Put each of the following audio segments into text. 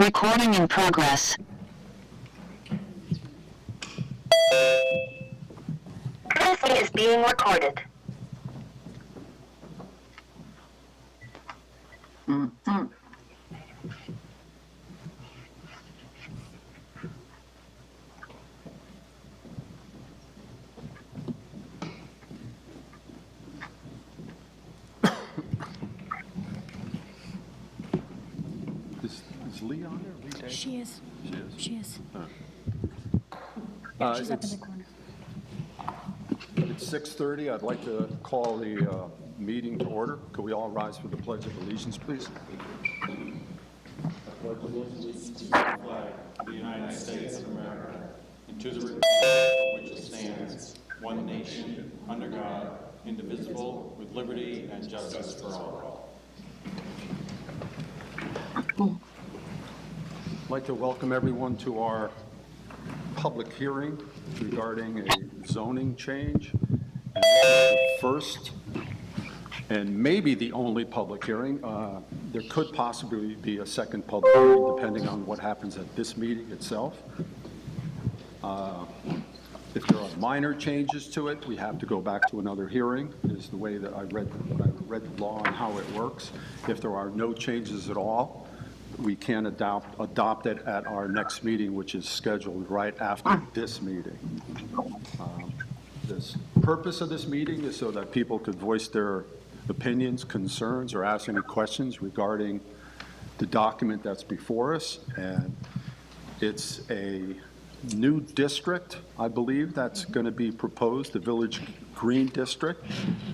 Recording in progress. This is being recorded. Mm-hmm. Is Lee on there? Lee Davis? She is. She is? She is. Uh, She's up in the corner. It's 6:30. I'd like to call the meeting to order. Could we all rise for the Pledge of Allegiance, please? Of the United States of America, and to the republic for which it stands, one nation, under God, indivisible, with liberty and justice for all. I'd like to welcome everyone to our public hearing regarding a zoning change. And this is the first and maybe the only public hearing. There could possibly be a second public hearing depending on what happens at this meeting itself. If there are minor changes to it, we have to go back to another hearing, is the way that I read the law and how it works. If there are no changes at all, we can adopt it at our next meeting, which is scheduled right after this meeting. The purpose of this meeting is so that people could voice their opinions, concerns, or ask any questions regarding the document that's before us. And it's a new district, I believe, that's going to be proposed, the Village Green District.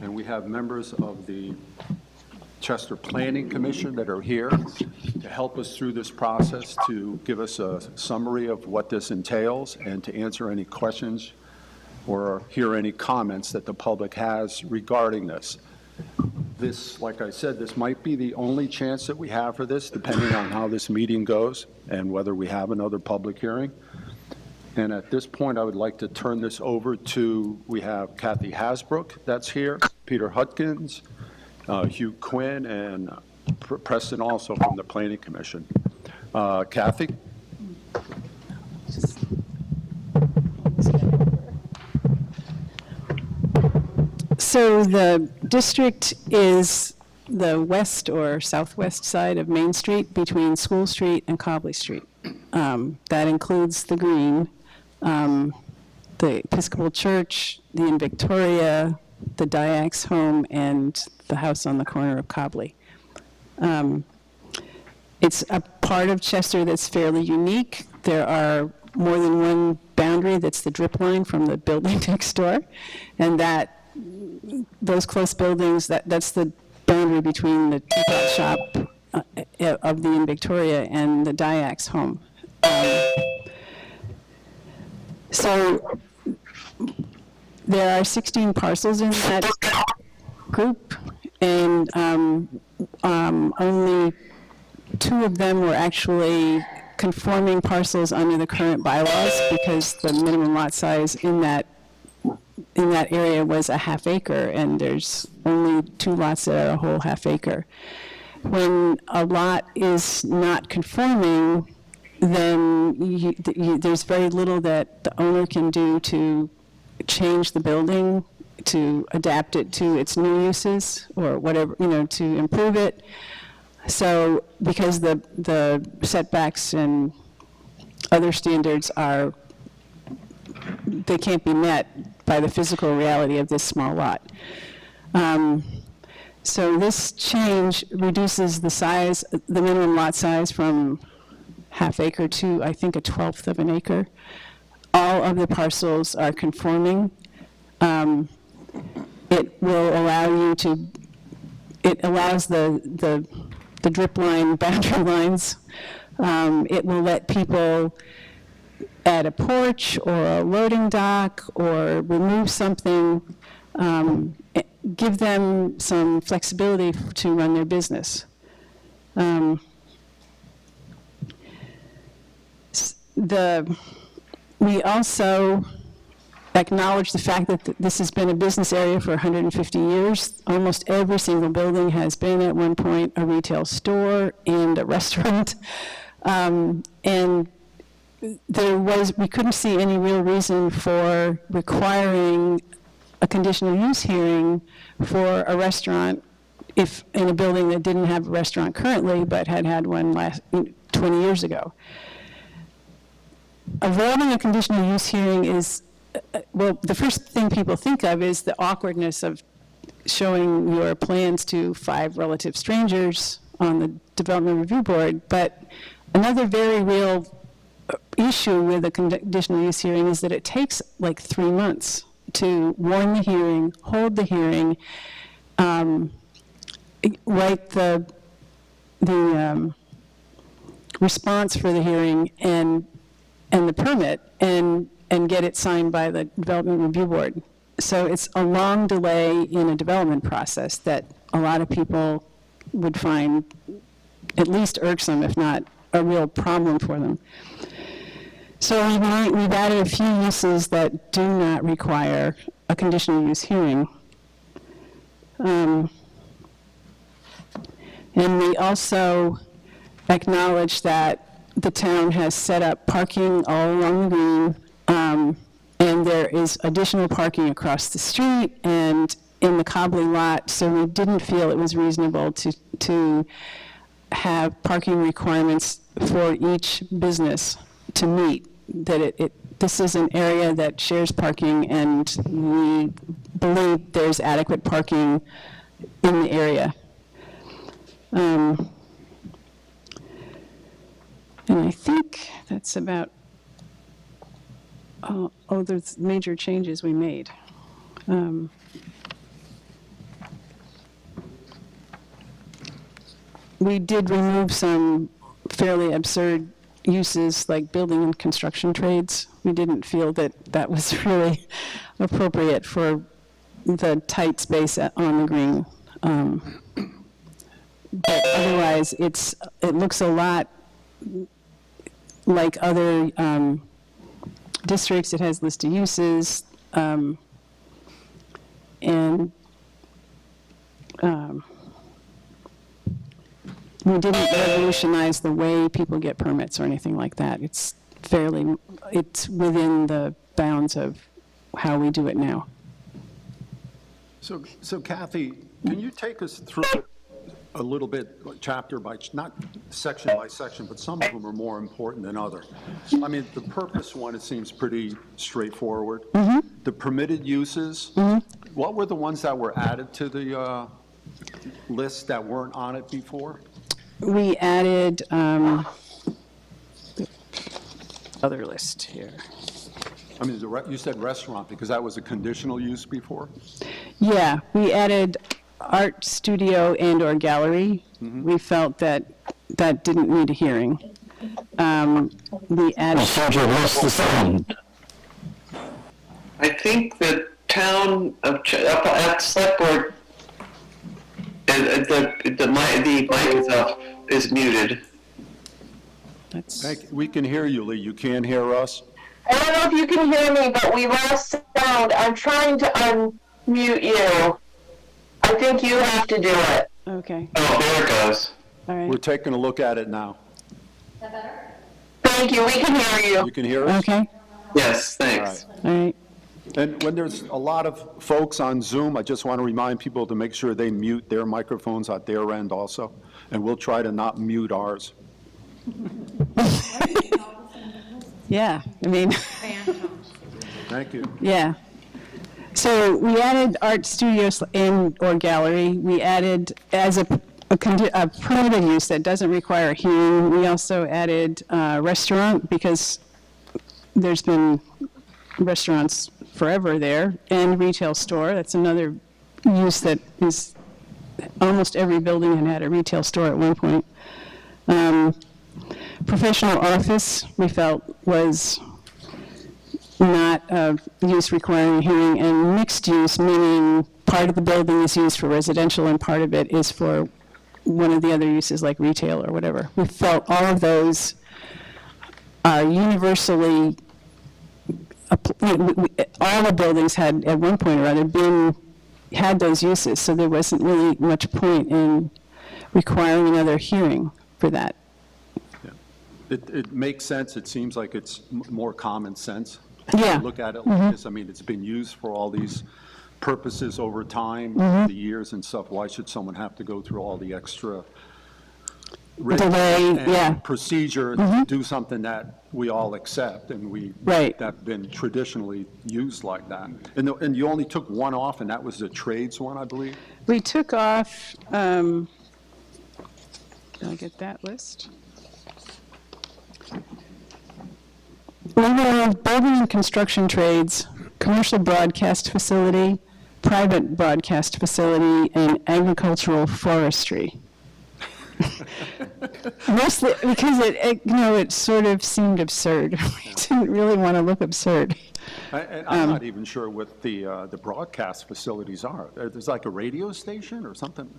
And we have members of the Chester Planning Commission that are here to help us through this process, to give us a summary of what this entails and to answer any questions or hear any comments that the public has regarding this. This, like I said, this might be the only chance that we have for this, depending on how this meeting goes and whether we have another public hearing. And at this point, I would like to turn this over to, we have Kathy Hasbrook that's here, Peter Hutkins, Hugh Quinn, and Preston also from the Planning Commission. Kathy? So the district is the west or southwest side of Main Street between School Street and Cobley Street. That includes the Green, the Episcopal Church, the Inn Victoria, the Diak's home, and the house on the corner of Cobley. It's a part of Chester that's fairly unique. There are more than one boundary that's the drip line from the building next door, and those close buildings, that's the boundary between the teapot shop of the Inn Victoria and the Diak's home. So there are 16 parcels in that group, and only 2 of them were actually conforming parcels under the current bylaws because the minimum lot size in that area was a half acre, and there's only 2 lots that are a whole half acre. When a lot is not conforming, then there's very little that the owner can do to change the building, to adapt it to its new uses or whatever, to improve it. So because the setbacks and other standards they can't be met by the physical reality of this small lot. So this change reduces the size, the minimum lot size from half acre to, I think, 1/12 of an acre. All of the parcels are conforming. It will allow you to, it allows the drip line boundary lines. It will let people add a porch or a loading dock or remove something, give them some flexibility to run their business. We also acknowledge the fact that this has been a business area for 150 years. Almost every single building has been at one point a retail store and a restaurant. And we couldn't see any real reason for requiring a conditional use hearing for a restaurant if in a building that didn't have a restaurant currently, but had one 20 years ago. Avoiding a conditional use hearing is, well, the first thing people think of is the awkwardness of showing your plans to 5 relative strangers on the Development Review Board, but another very real issue with a conditional use hearing is that it takes like 3 months to warn the hearing, hold the hearing, write the response for the hearing and the permit, and get it signed by the Development Review Board. So it's a long delay in a development process that a lot of people would find at least irksome, if not a real problem for them. So we've added a few uses that do not require a conditional use hearing. And we also acknowledge that the town has set up parking all along the green, and there is additional parking across the street and in the Cobley lot, so we didn't feel it was reasonable to have parking requirements for each business to meet, that this is an area that shares parking, and we believe there's adequate parking in the area. And I think that's about, there's major changes we made. We did remove some fairly absurd uses like building and construction trades. We didn't feel that that was really appropriate for the tight space on the green. But otherwise, it looks a lot like other districts. It has listed uses, and we didn't revolutionize the way people get permits or anything like that. It's within the bounds of how we do it now. So Kathy, can you take us through a little bit, chapter by, not section by section, but some of them are more important than others. I mean, the purpose one, it seems pretty straightforward. Mm-hmm. The permitted uses, what were the ones that were added to the list that weren't on it before? We added the other list here. I mean, you said restaurant because that was a conditional use before? Yeah, we added art studio and or gallery. Mm-hmm. We felt that didn't need a hearing. We added. I think the town of at select board, the mic is muted. We can hear you, Lee. You can't hear us? I don't know if you can hear me, but we lost sound. I'm trying to unmute you. I think you have to do it. Okay. Oh, there it goes. All right. We're taking a look at it now. Is that better? Thank you. We can hear you. You can hear us? Okay. Yes, thanks. All right. And when there's a lot of folks on Zoom, I just want to remind people to make sure they mute their microphones at their end also, and we'll try to not mute ours. Yeah, I mean. Thank you. Yeah. So we added art studios and or gallery. We added as a permitted use that doesn't require a hearing. We also added restaurant because there's been restaurants forever there, and retail store. That's another use that is almost every building had a retail store at one point. Professional office we felt was not a use requiring a hearing, and mixed use, meaning part of the building is used for residential and part of it is for one of the other uses like retail or whatever. We felt all of those are universally, all the buildings had at one point or other had those uses, so there wasn't really much point in requiring another hearing for that. It makes sense. It seems like it's more common sense. Yeah. Look at it like this. I mean, it's been used for all these purposes over time, the years and stuff. Why should someone have to go through all the extra Delay, yeah. procedure to do something that we all accept and Right. that have been traditionally used like that? And you only took one off, and that was the trades one, I believe? We took off, can I get that list? We have building and construction trades, commercial broadcast facility, private broadcast facility, and agricultural forestry. Mostly because it sort of seemed absurd. We didn't really want to look absurd. And I'm not even sure what the broadcast facilities are. There's like a radio station or something?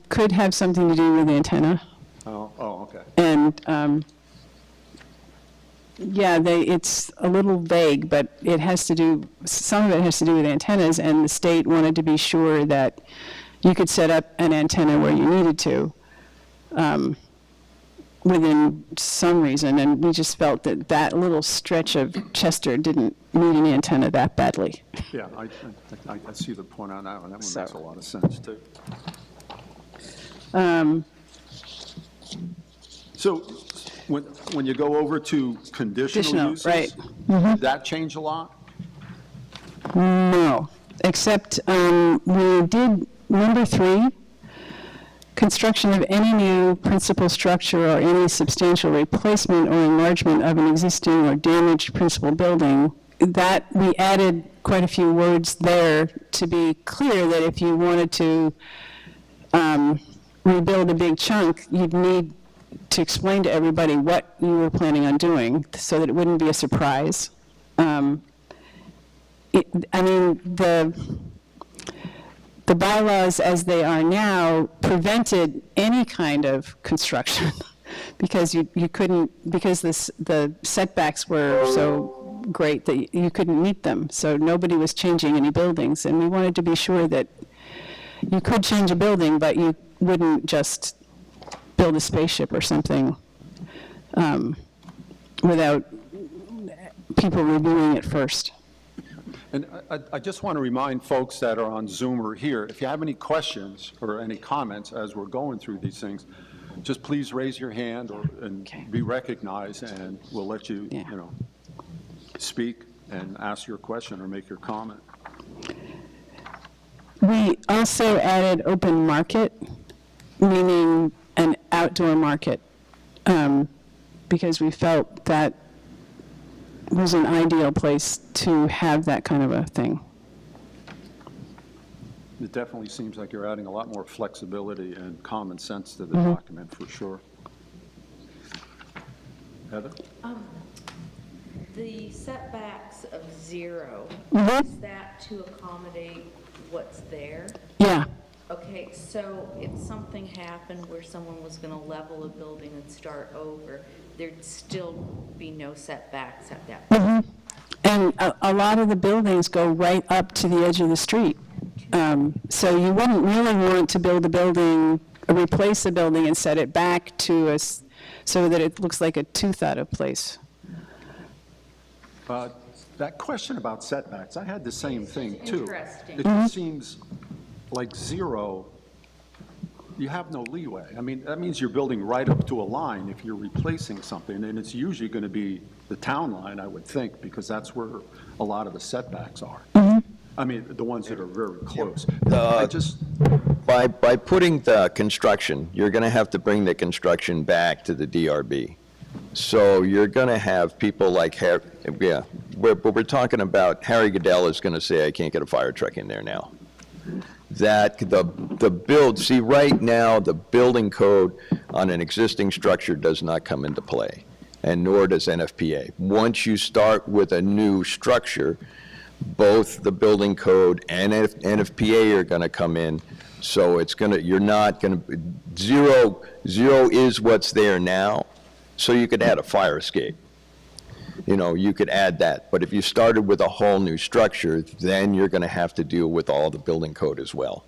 Could have something to do with the antenna. Oh, okay. And, yeah, it's a little vague, but it has to do, some of it has to do with antennas, and the state wanted to be sure that you could set up an antenna where you needed to, within some reason, and we just felt that that little stretch of Chester didn't need an antenna that badly. Yeah, I see the point on that one. That one So- makes a lot of sense, too. So when you go over to conditional Conditional, uses, right. did that change a lot? No, except we did number 3, construction of any new principal structure or any substantial replacement or enlargement of an existing or damaged principal building. That we added quite a few words there to be clear that if you wanted to rebuild a big chunk, you'd need to explain to everybody what you were planning on doing so that it wouldn't be a surprise. The bylaws as they are now prevented any kind of construction because you couldn't, because the setbacks were so great that you couldn't meet them. So nobody was changing any buildings, and we wanted to be sure that you could change a building, but you wouldn't just build a spaceship or something without people reviewing it first. And I just want to remind folks that are on Zoom or here, if you have any questions or any comments as we're going through these things, just please raise your hand and be recognized, and we'll let you, Yeah. speak and ask your question or make your comment. We also added open market, meaning an outdoor market, because we felt that was an ideal place to have that kind of a thing. It definitely seems like you're adding a lot more flexibility and common sense to the Mm-hmm. document, for sure. Heather? The setbacks of 0, Mhm. is that to accommodate what's there? Yeah, Okay, so if something happened where someone was going to level a building and start over, there'd still be no setbacks at that point? and a lot of the buildings go right up to the edge of the street. So you wouldn't really want to build a building, replace a building and set it back to us so that it looks like a tooth out of place. That question about setbacks, I had the same thing, too. Interesting. It just seems like 0, you have no leeway. I mean, that means you're building right up to a line if you're replacing something, and it's usually going to be the town line, I would think, because that's where a lot of the setbacks are. I mean, the ones that are very close. I just, By putting the construction, you're going to have to bring the construction back to the DRB. So you're going to have people like, we're talking about, Harry Goodell is going to say, I can't get a fire truck in there now. That see, right now, the building code on an existing structure does not come into play, and nor does NFPA. Once you start with a new structure, both the building code and NFPA are going to come in, so you're not going to, zero is what's there now, so you could add a fire escape. You could add that, but if you started with a whole new structure, then you're going to have to deal with all the building code as well.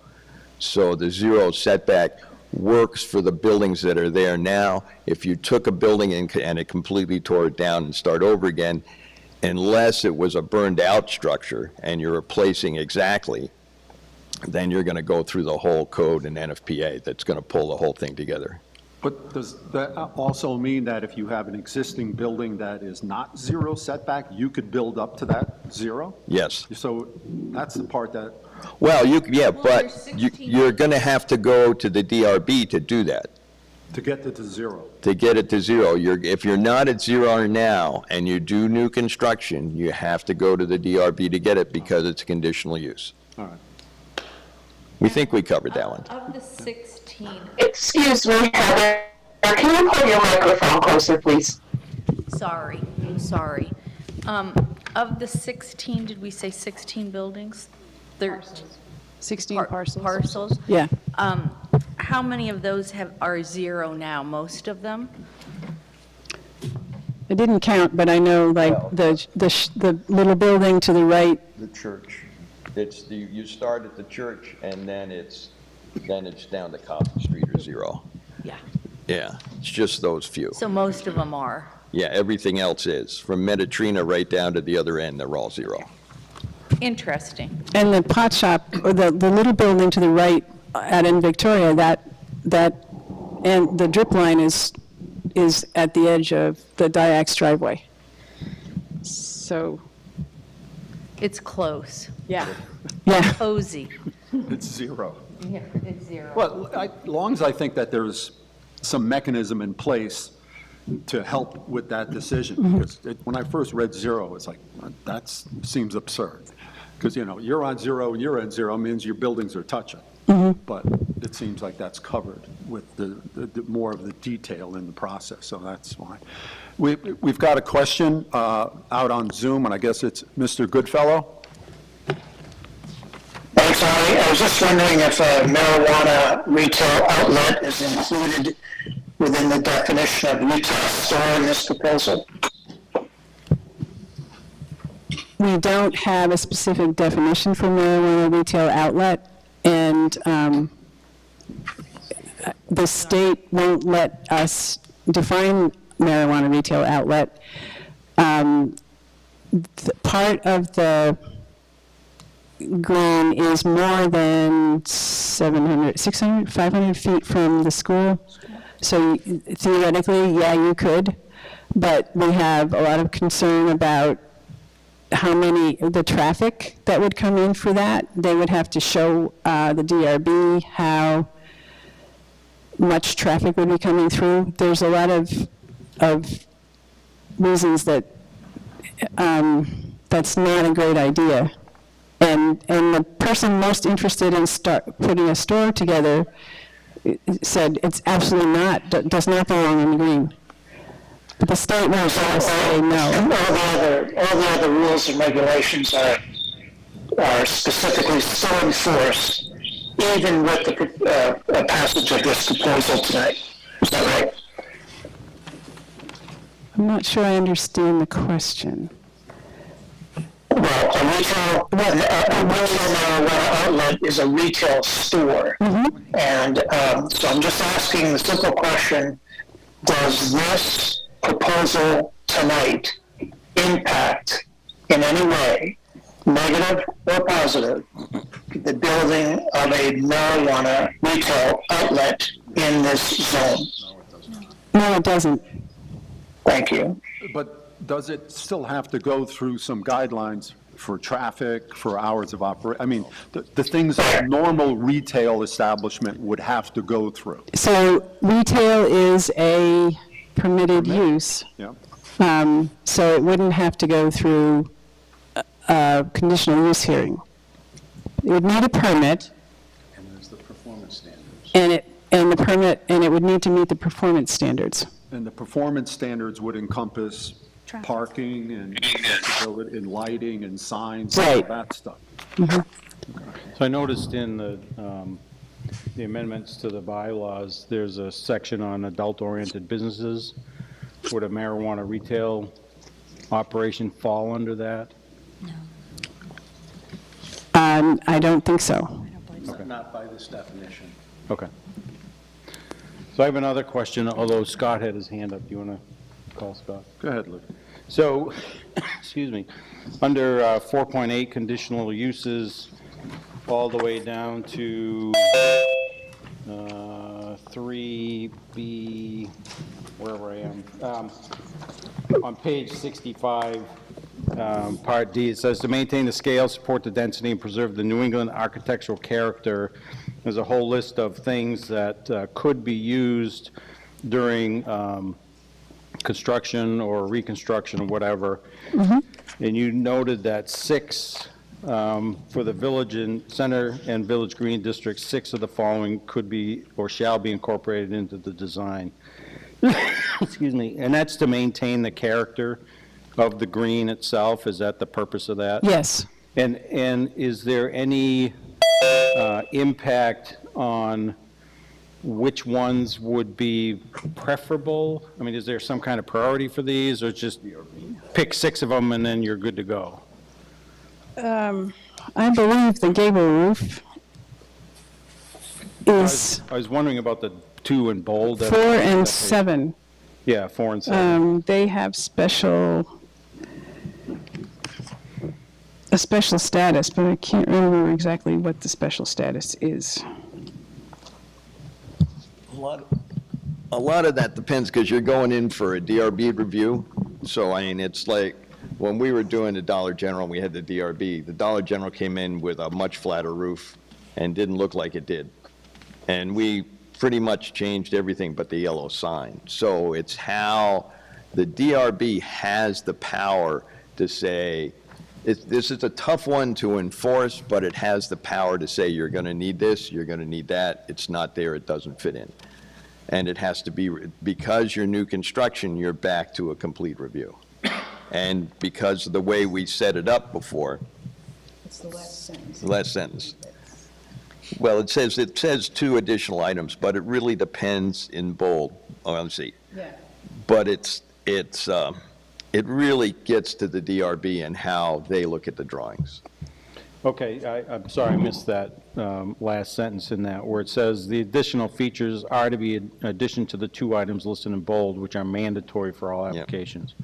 So the 0 setback works for the buildings that are there now. If you took a building and it completely tore it down and start over again, unless it was a burned-out structure and you're replacing exactly, then you're going to go through the whole code and NFPA that's going to pull the whole thing together. But does that also mean that if you have an existing building that is not zero setback, you could build up to that zero? Yes. So that's the part that, Well, there's but 16 you're going to have to go to the DRB to do that. to get to the zero. To get it to zero, if you're not at zero now and you do new construction, you have to go to the DRB to get it because it's a conditional use. All right. We think we covered that one. Of the 16, Excuse me, Heather. Can you pull your microphone closer, please? sorry. Of the 16, did we say 16 buildings? 16 parcels? Parcels? Yeah. How many of those are zero now? Most of them? I didn't count, but I know, like, the little building to the right, The church. You start at the church and then it's down to Coffin Street or zero. Yeah. Yeah, it's just those few. So most of them are. Yeah, everything else is. From Mediterranean right down to the other end, they're all zero. Interesting. and the pot shop, or the little building to the right out in Victoria, and the drip line is at the edge of the Diax driveway. So, It's close. yeah. Cozy. It's zero. Yeah, it's zero. Well, as long as I think that there's some mechanism in place to help with that decision. Because when I first read zero, it's like, that seems absurd. Because, you're on zero and you're on zero means your buildings are touching. But it seems like that's covered with the more of the detail in the process, so that's why. We've got a question out on Zoom, and I guess it's Mr. Goodfellow. Thanks, Ari. I was just wondering if a marijuana retail outlet is included within the definition of retail store in this proposal. We don't have a specific definition for marijuana retail outlet, and the state won't let us define marijuana retail outlet. Part of the green is more than 700, 600, 500 feet from the school. So theoretically, yeah, you could, but we have a lot of concern about the traffic that would come in for that. They would have to show the DRB how much traffic would be coming through. There's a lot of reasons that that's not a great idea. And the person most interested in putting a store together said it's absolutely not, does not belong in the green. But the state won't say no. All the other rules and regulations are specifically still in force, even with the passage of this proposal tonight. Is that right? I'm not sure I understand the question. Well, a retail marijuana outlet is a retail store. And so I'm just asking the simple question, does this proposal tonight impact in any way, negative or positive, the building of a marijuana retail outlet in this zone? No, it doesn't. Thank you. But does it still have to go through some guidelines for traffic, for hours of operation? I mean, the things that a normal retail establishment would have to go through. So retail is a permitted use. Yeah. So it wouldn't have to go through a conditional use hearing. It would need a permit. And there's the performance standards. And it would need to meet the performance standards. And the performance standards would encompass parking and accessibility and lighting and signs, all Right. that stuff. So I noticed in the amendments to the bylaws, there's a section on adult-oriented businesses. Would a marijuana retail operation fall under that? I don't think so. Not by this definition. Okay. So I have another question, although Scott had his hand up. Do you want to call Scott? Go ahead, Luke. So, excuse me, under 4.8 conditional uses, all the way down to 3B, wherever I am, on page 65, Part D, it says to maintain the scale, support the density, and preserve the New England architectural character. There's a whole list of things that could be used during construction or reconstruction or whatever. And you noted that 6, for the village and center and village green districts, 6 of the following could be or shall be incorporated into the design. Excuse me, and that's to maintain the character of the green itself. Is that the purpose of that? Yes. And is there any impact on which ones would be preferable? I mean, is there some kind of priority for these, or just pick 6 of them and then you're good to go? I believe the gable roof is I was wondering about the 2 in bold. 4 and 7. Yeah, 4 and 7. They have a special status, but I can't remember exactly what the special status is. A lot of that depends, because you're going in for a DRB review. So, I mean, it's like, when we were doing the Dollar General, we had the DRB. The Dollar General came in with a much flatter roof and didn't look like it did. And we pretty much changed everything but the yellow sign. So it's how the DRB has the power to say, this is a tough one to enforce, but it has the power to say, you're going to need this, you're going to need that. It's not there, it doesn't fit in. And it has to be, because you're new construction, you're back to a complete review. And because of the way we set it up before. It's the last sentence. The last sentence. Well, it says 2 additional items, but it really depends in bold. Oh, let's see. Yeah. But it really gets to the DRB and how they look at the drawings. Okay, I'm sorry, I missed that last sentence in that, where it says the additional features are to be in addition to the 2 items listed in bold, which are mandatory for all applications.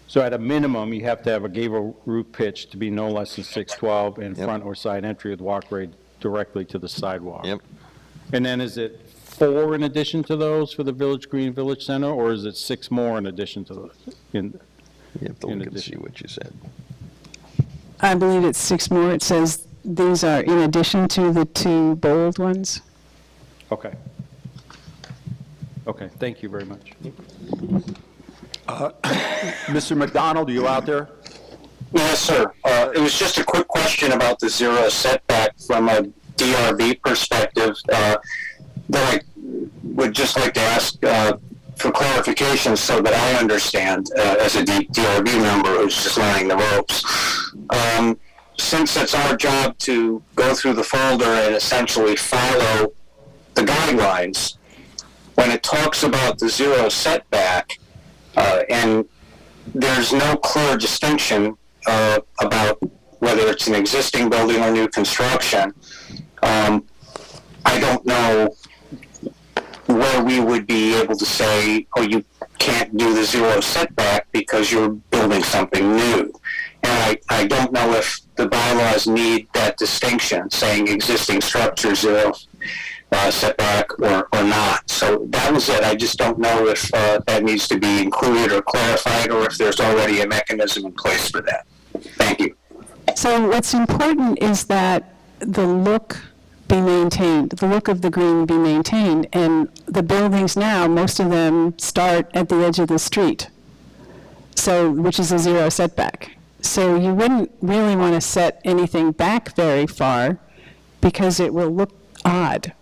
So at a minimum, you have to have a gable roof pitch to be no less than 612 and front or side entry with walkway directly to the sidewalk. Yep. And then is it 4 in addition to those for the Village Green Village Center, or is it 6 more in addition to those? You have to In look and see addition. what you said. I believe it's 6 more. It says these are in addition to the 2 bold ones. Okay. Okay, thank you very much. Mr. McDonald, are you out there? Yes, sir. It was just a quick question about the 0 setback from a DRB perspective that I would just like to ask for clarification so that I understand as a DRB member who's just learning the ropes. Since it's our job to go through the folder and essentially follow the guidelines, when it talks about the 0 setback, and there's no clear distinction about whether it's an existing building or new construction, I don't know where we would be able to say, oh, you can't do the 0 setback because you're building something new. And I don't know if the bylaws need that distinction, saying existing structure 0 setback or not. So that was it. I just don't know if that needs to be included or clarified, or if there's already a mechanism in place for that. Thank you. So what's important is that the look be maintained, the look of the green be maintained, and the buildings now, most of them start at the edge of the street, so, which is a 0 setback. So you wouldn't really want to set anything back very far because it will look odd.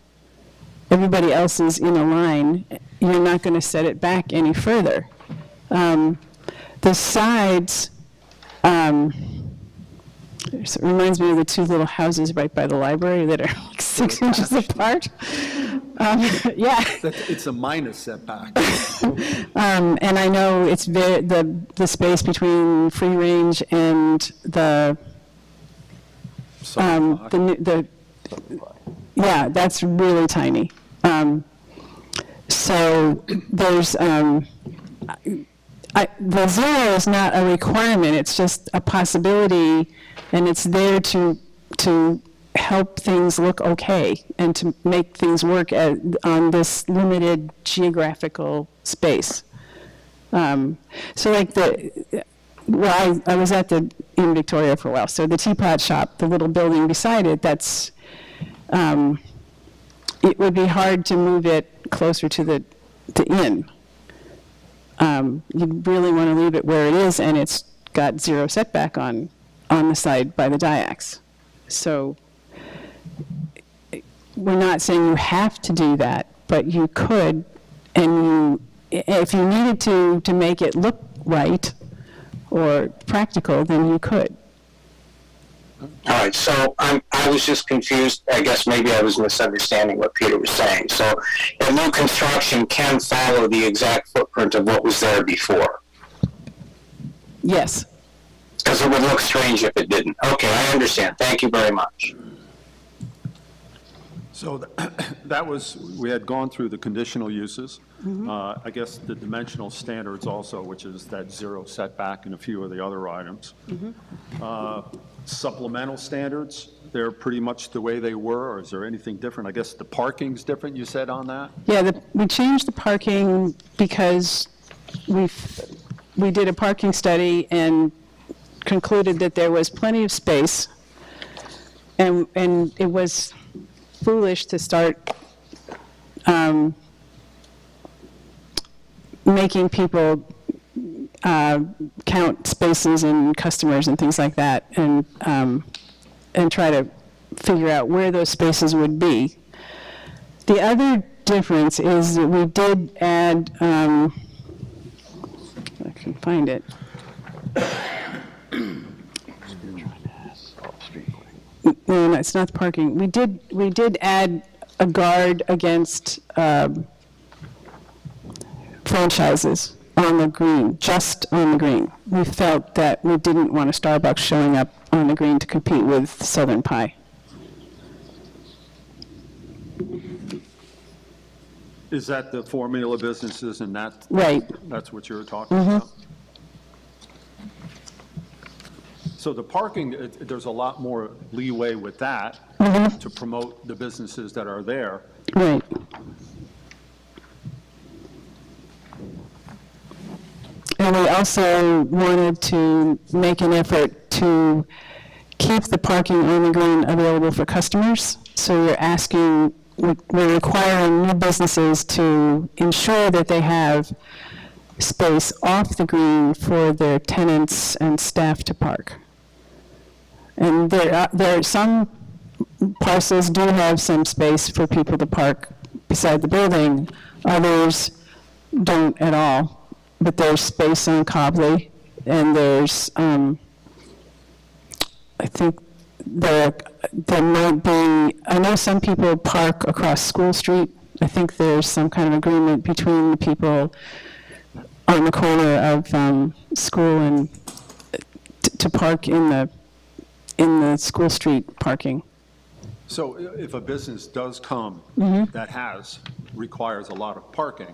Everybody else is in a line, you're not going to set it back any further. The sides, it reminds me of the 2 little houses right by the library that are like 6 inches apart. Yeah. It's a minus setback. And I know it's the space between free range and the yeah, that's really tiny. So there's, the zero is not a requirement, it's just a possibility, and it's there to help things look okay and to make things work on this limited geographical space. So like I was in Victoria for a while, so the Teapot Shop, the little building beside it, that's, it would be hard to move it closer to the inn. You really want to leave it where it is, and it's got zero setback on the side by the Diax. So we're not saying you have to do that, but you could, and if you needed to make it look right or practical, then you could. All right, so I was just confused. I guess maybe I was misunderstanding what Peter was saying. So a new construction can follow the exact footprint of what was there before, Yes. because it would look strange if it didn't. Okay, I understand. Thank you very much. So that was, we had gone through the conditional uses. I guess the dimensional standards also, which is that zero setback and a few of the other items. Supplemental standards, they're pretty much the way they were, or is there anything different? I guess the parking's different, you said on that? Yeah, we changed the parking because we did a parking study and concluded that there was plenty of space, and it was foolish to start making people count spaces and customers and things like that, and try to figure out where those spaces would be. The other difference is that we did add, I can find it. No, it's not the parking. We did add a guard against franchises on the green, just on the green. We felt that we didn't want a Starbucks showing up on the green to compete with Southern Pie. Is that the formula businesses and that? Right. That's what you're talking about? So the parking, there's a lot more leeway with that to promote the businesses that are there. Right. And we also wanted to make an effort to keep the parking on the green available for customers. So we're requiring new businesses to ensure that they have space off the green for their tenants and staff to park. And there are some parcels do have some space for people to park beside the building. Others don't at all. But there's space on Cobley, and there's, I think there might be, I know some people park across School Street. I think there's some kind of agreement between the people on the corner of School and to park in the School Street parking. So if a business does come that requires a lot of parking,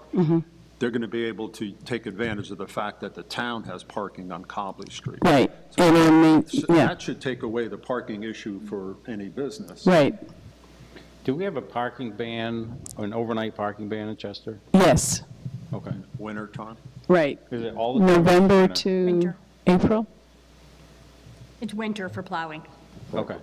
they're going to be able to take advantage of the fact that the town has parking on Cobley Street. Right. So And that should take away the parking issue for any business. right, Do we have a parking ban, an overnight parking ban in Chester? yes, Okay. Winter time? right. Is it all the time? November No. to Winter. April? It's winter for plowing. Okay.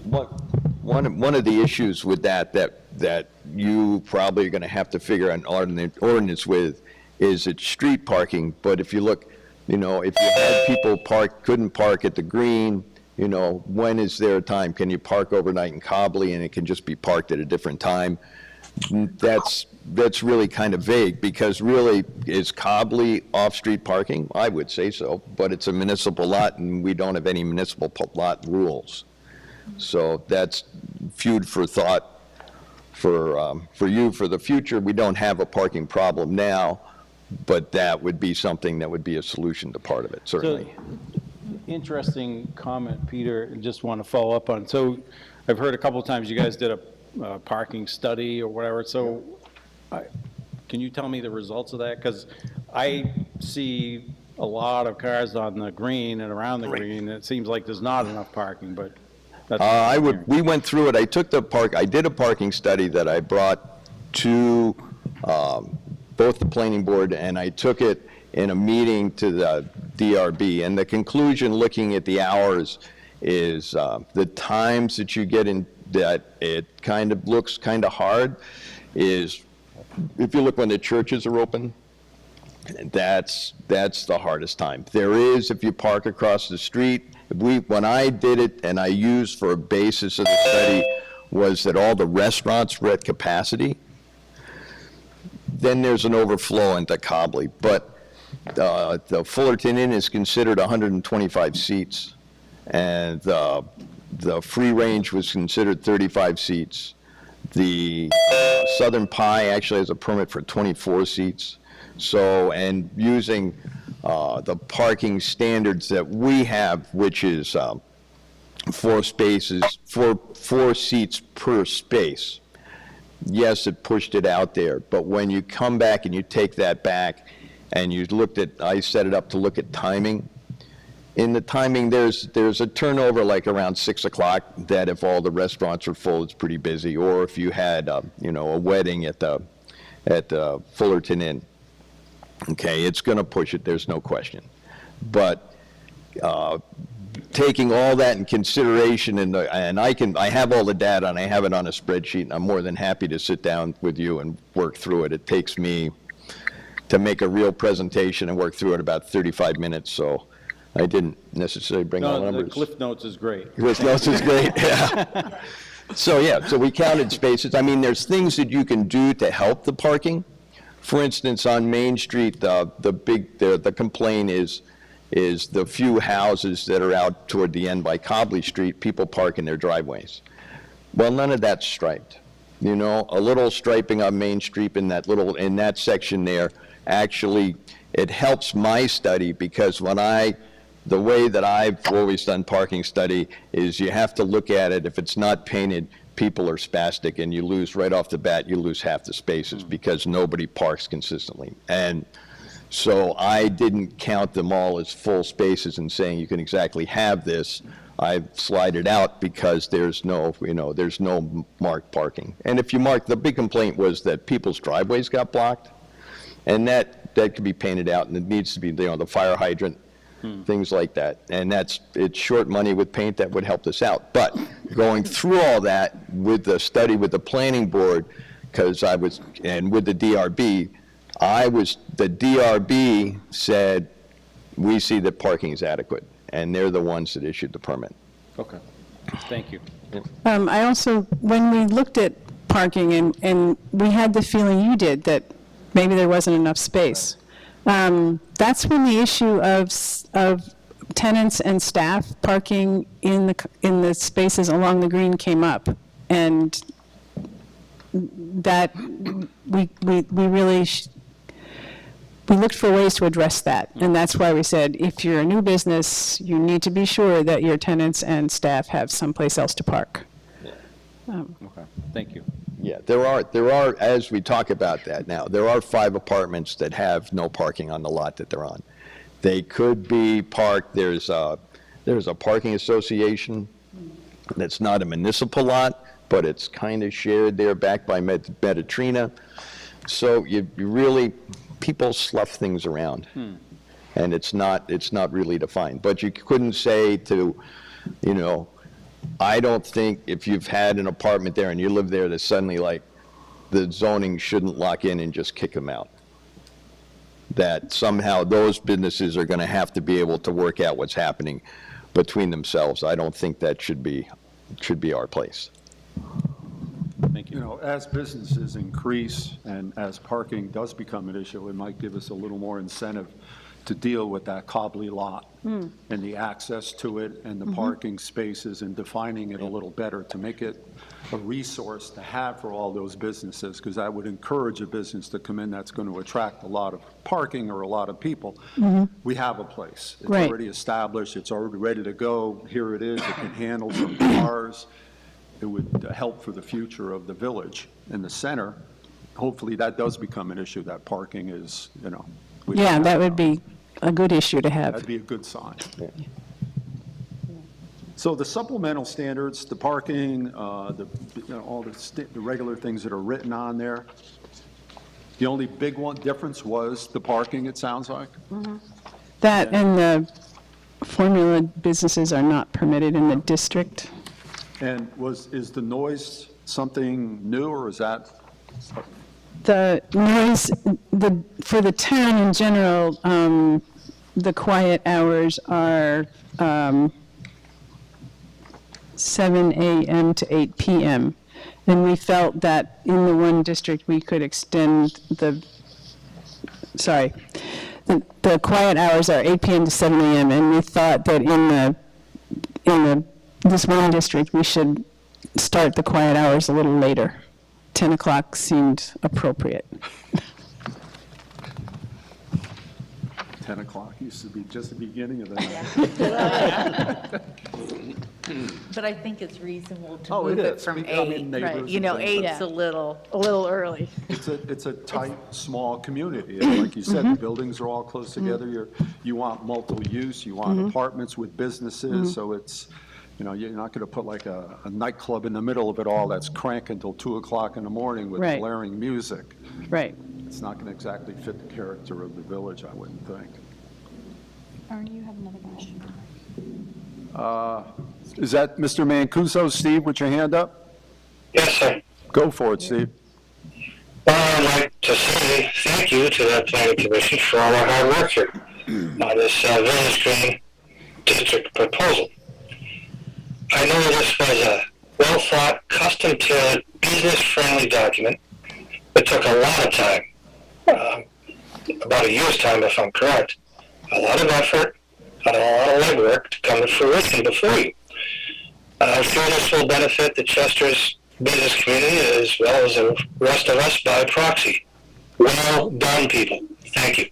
One of the issues with that you probably are going to have to figure out an ordinance with is it's street parking, but if you look, if you had people couldn't park at the green, when is there a time? Can you park overnight in Cobley and it can just be parked at a different time? That's really kind of vague, because really, is Cobley off-street parking? I would say so, but it's a municipal lot and we don't have any municipal lot rules. So that's food for thought for you for the future. We don't have a parking problem now, but that would be something that would be a solution to part of it, certainly. So, interesting comment, Peter, just want to follow up on. So I've heard a couple of times you guys did a parking study or whatever. So Can you tell me the results of that? Because I see a lot of cars on the green and around the green, and it seems like there's not enough parking, but that's. We went through it, I did a parking study that I brought to both the planning board, and I took it in a meeting to the DRB, and the conclusion, looking at the hours, is the times that you get in, that it kind of looks kind of hard, is if you look when the churches are open, that's the hardest time. There is, if you park across the street, when I did it, and I used for a basis of the study, was that all the restaurants were at capacity. Then there's an overflow into Cobley, but the Fullerton Inn is considered 125 seats, and the Free Range was considered 35 seats. The Southern Pie actually has a permit for 24 seats. So, and using the parking standards that we have, which is 4 seats per space. Yes, it pushed it out there, but when you come back and you take that back and you looked at, I set it up to look at timing. In the timing, there's a turnover like around 6 o'clock, that if all the restaurants are full, it's pretty busy. Or if you had, a wedding at the Fullerton Inn. Okay, it's going to push it, there's no question. But taking all that in consideration, and I have all the data, and I have it on a spreadsheet, and I'm more than happy to sit down with you and work through it. It takes me, to make a real presentation and work through it, about 35 minutes, so I didn't necessarily bring all the No, numbers. the Cliff Notes is great. Cliff Notes is great, yeah. So we counted spaces. I mean, there's things that you can do to help the parking. For instance, on Main Street, the complaint is the few houses that are out toward the end by Cobley Street, people park in their driveways. Well, none of that's striped. A little striping on Main Street in that section there, actually, it helps my study, because the way that I've always done parking study is you have to look at it. If it's not painted, people are spastic, and you lose right off the bat, you lose half the spaces because nobody parks consistently. And so I didn't count them all as full spaces and saying you can exactly have this. I slide it out because there's no marked parking. And if you mark, the big complaint was that people's driveways got blocked, and that could be painted out, and it needs to be, the fire hydrant, things like that. And it's short money with paint that would help us out. But going through all that with the study with the planning board, and with the DRB, the DRB said, we see that parking is adequate, and they're the ones that issued the permit. Okay, thank you. I also, when we looked at parking, and we had the feeling you did, that maybe there wasn't enough space. That's when the issue of tenants and staff parking in the spaces along the green came up, and that we really we looked for ways to address that, and that's why we said, if you're a new business, you need to be sure that your tenants and staff have someplace else to park. Okay, thank you. Yeah, there are, as we talk about that now, there are 5 apartments that have no parking on the lot that they're on. They could be parked, there's a parking association that's not a municipal lot, but it's kind of shared there back by Mediterranean. So you really, people slough things around, and it's not really defined. But you couldn't say to, I don't think if you've had an apartment there and you live there that suddenly, like, the zoning shouldn't lock in and just kick them out. That somehow those businesses are going to have to be able to work out what's happening between themselves. I don't think that should be our place. Thank you. As businesses increase and as parking does become an issue, it might give us a little more incentive to deal with that Cobley lot and the access to it and the parking spaces, and defining it a little better to make it a resource to have for all those businesses, because that would encourage a business to come in that's going to attract a lot of parking or a lot of people. We have a place. It's Right. already established. It's already ready to go. Here it is. It can handle some cars. It would help for the future of the village. In the center, hopefully that does become an issue, that parking is, Yeah, that would be a good issue to have. That'd be a good sign. So the supplemental standards, the parking, all the regular things that are written on there, the only big one difference was the parking, it sounds like? That and the formula businesses are not permitted in the district. And is the noise something new, or is that, The noise, for the town in general, the quiet hours are 7 a.m. to 8 p.m. And we felt that in the one district, we could extend the quiet hours are 8 p.m. to 7 a.m. And we thought that in this one district, we should start the quiet hours a little later. 10 o'clock seemed appropriate. 10 o'clock used to be just the beginning of the night? But I think it's reasonable to Oh, it move it is. from I mean, 8, neighbors right? You and know, things like 8's a little, early. It's a tight, small community. And like you said, the buildings are all close together. You want multiple use, you want apartments with businesses, so it's, you're not going to put like a nightclub in the middle of it all that's cranking until 2 o'clock in the morning with Right. blaring music. Right. It's not going to exactly fit the character of the village, I wouldn't think. Arnie, you have another question? Is that Mr. Mancuso? Steve, with your hand up? Yes, sir. Go for it, Steve. Well, I'd like to say thank you to the planning commission for all our hard work here on this Village Green district proposal. I know this was a well-thought, custom-tailored, business-friendly document that took a lot of time, about a year's time if I'm correct, a lot of effort, and a lot of legwork to come to fruition before you. I'm sure this will benefit the Chester's business community as well as the rest of us by proxy. Well done, people. Thank you.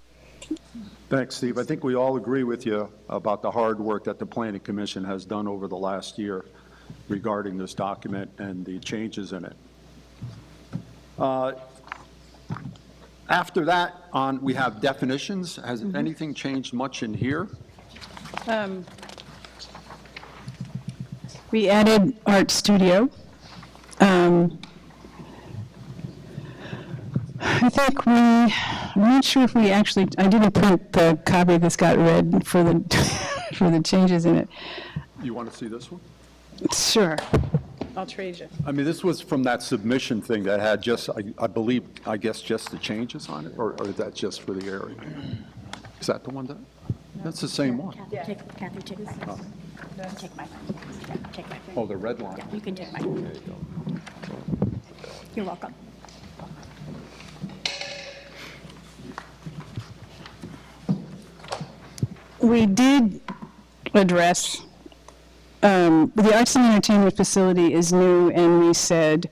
Thanks, Steve. I think we all agree with you about the hard work that the Planning Commission has done over the last year regarding this document and the changes in it. After that, we have definitions. Has anything changed much in here? We added art studio. I think I'm not sure if we actually, I didn't print the copy that's got read for the, for the changes in it. You want to see this one? Sure. I'll trade you. I mean, this was from that submission thing that had just, I guess, just the changes on it, or is that just for the area? Is that the one that, that's the same one? Kathy, take this. Take mine. Yeah, take mine. Oh, the red line. Yeah, you can take mine. You're welcome. We did address, the arts and entertainment facility is new, and we said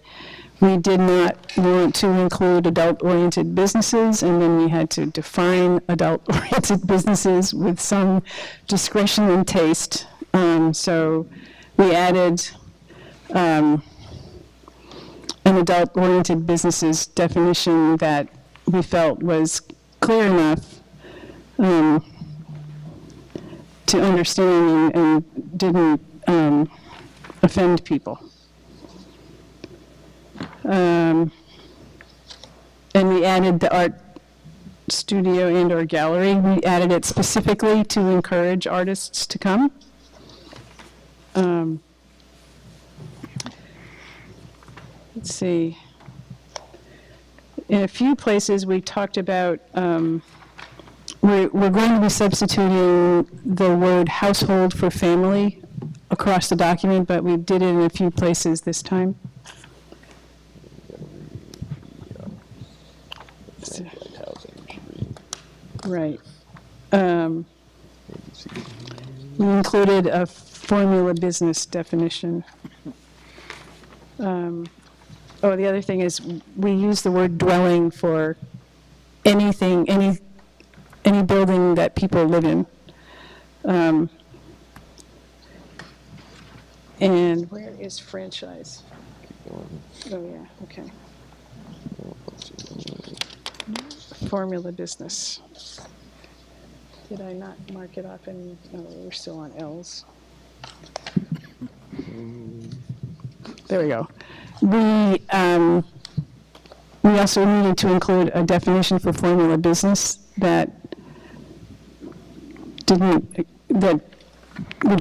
we did not want to include adult-oriented businesses, and then we had to define adult-oriented businesses with some discretion and taste. So we added an adult-oriented businesses definition that we felt was clear enough to understand and didn't offend people. And we added the art studio and/or gallery. We added it specifically to encourage artists to come. Let's see. In a few places, we talked about, we're going to be substituting the word household for family across the document, but we did it in a few places this time. Right. We included a formula business definition. Oh, the other thing is, we use the word dwelling for anything, any building that people live in. And where is franchise? Oh, yeah, okay. Formula business. Did I not mark it off in, no, we're still on L's. There we go. We also needed to include a definition for formula business that would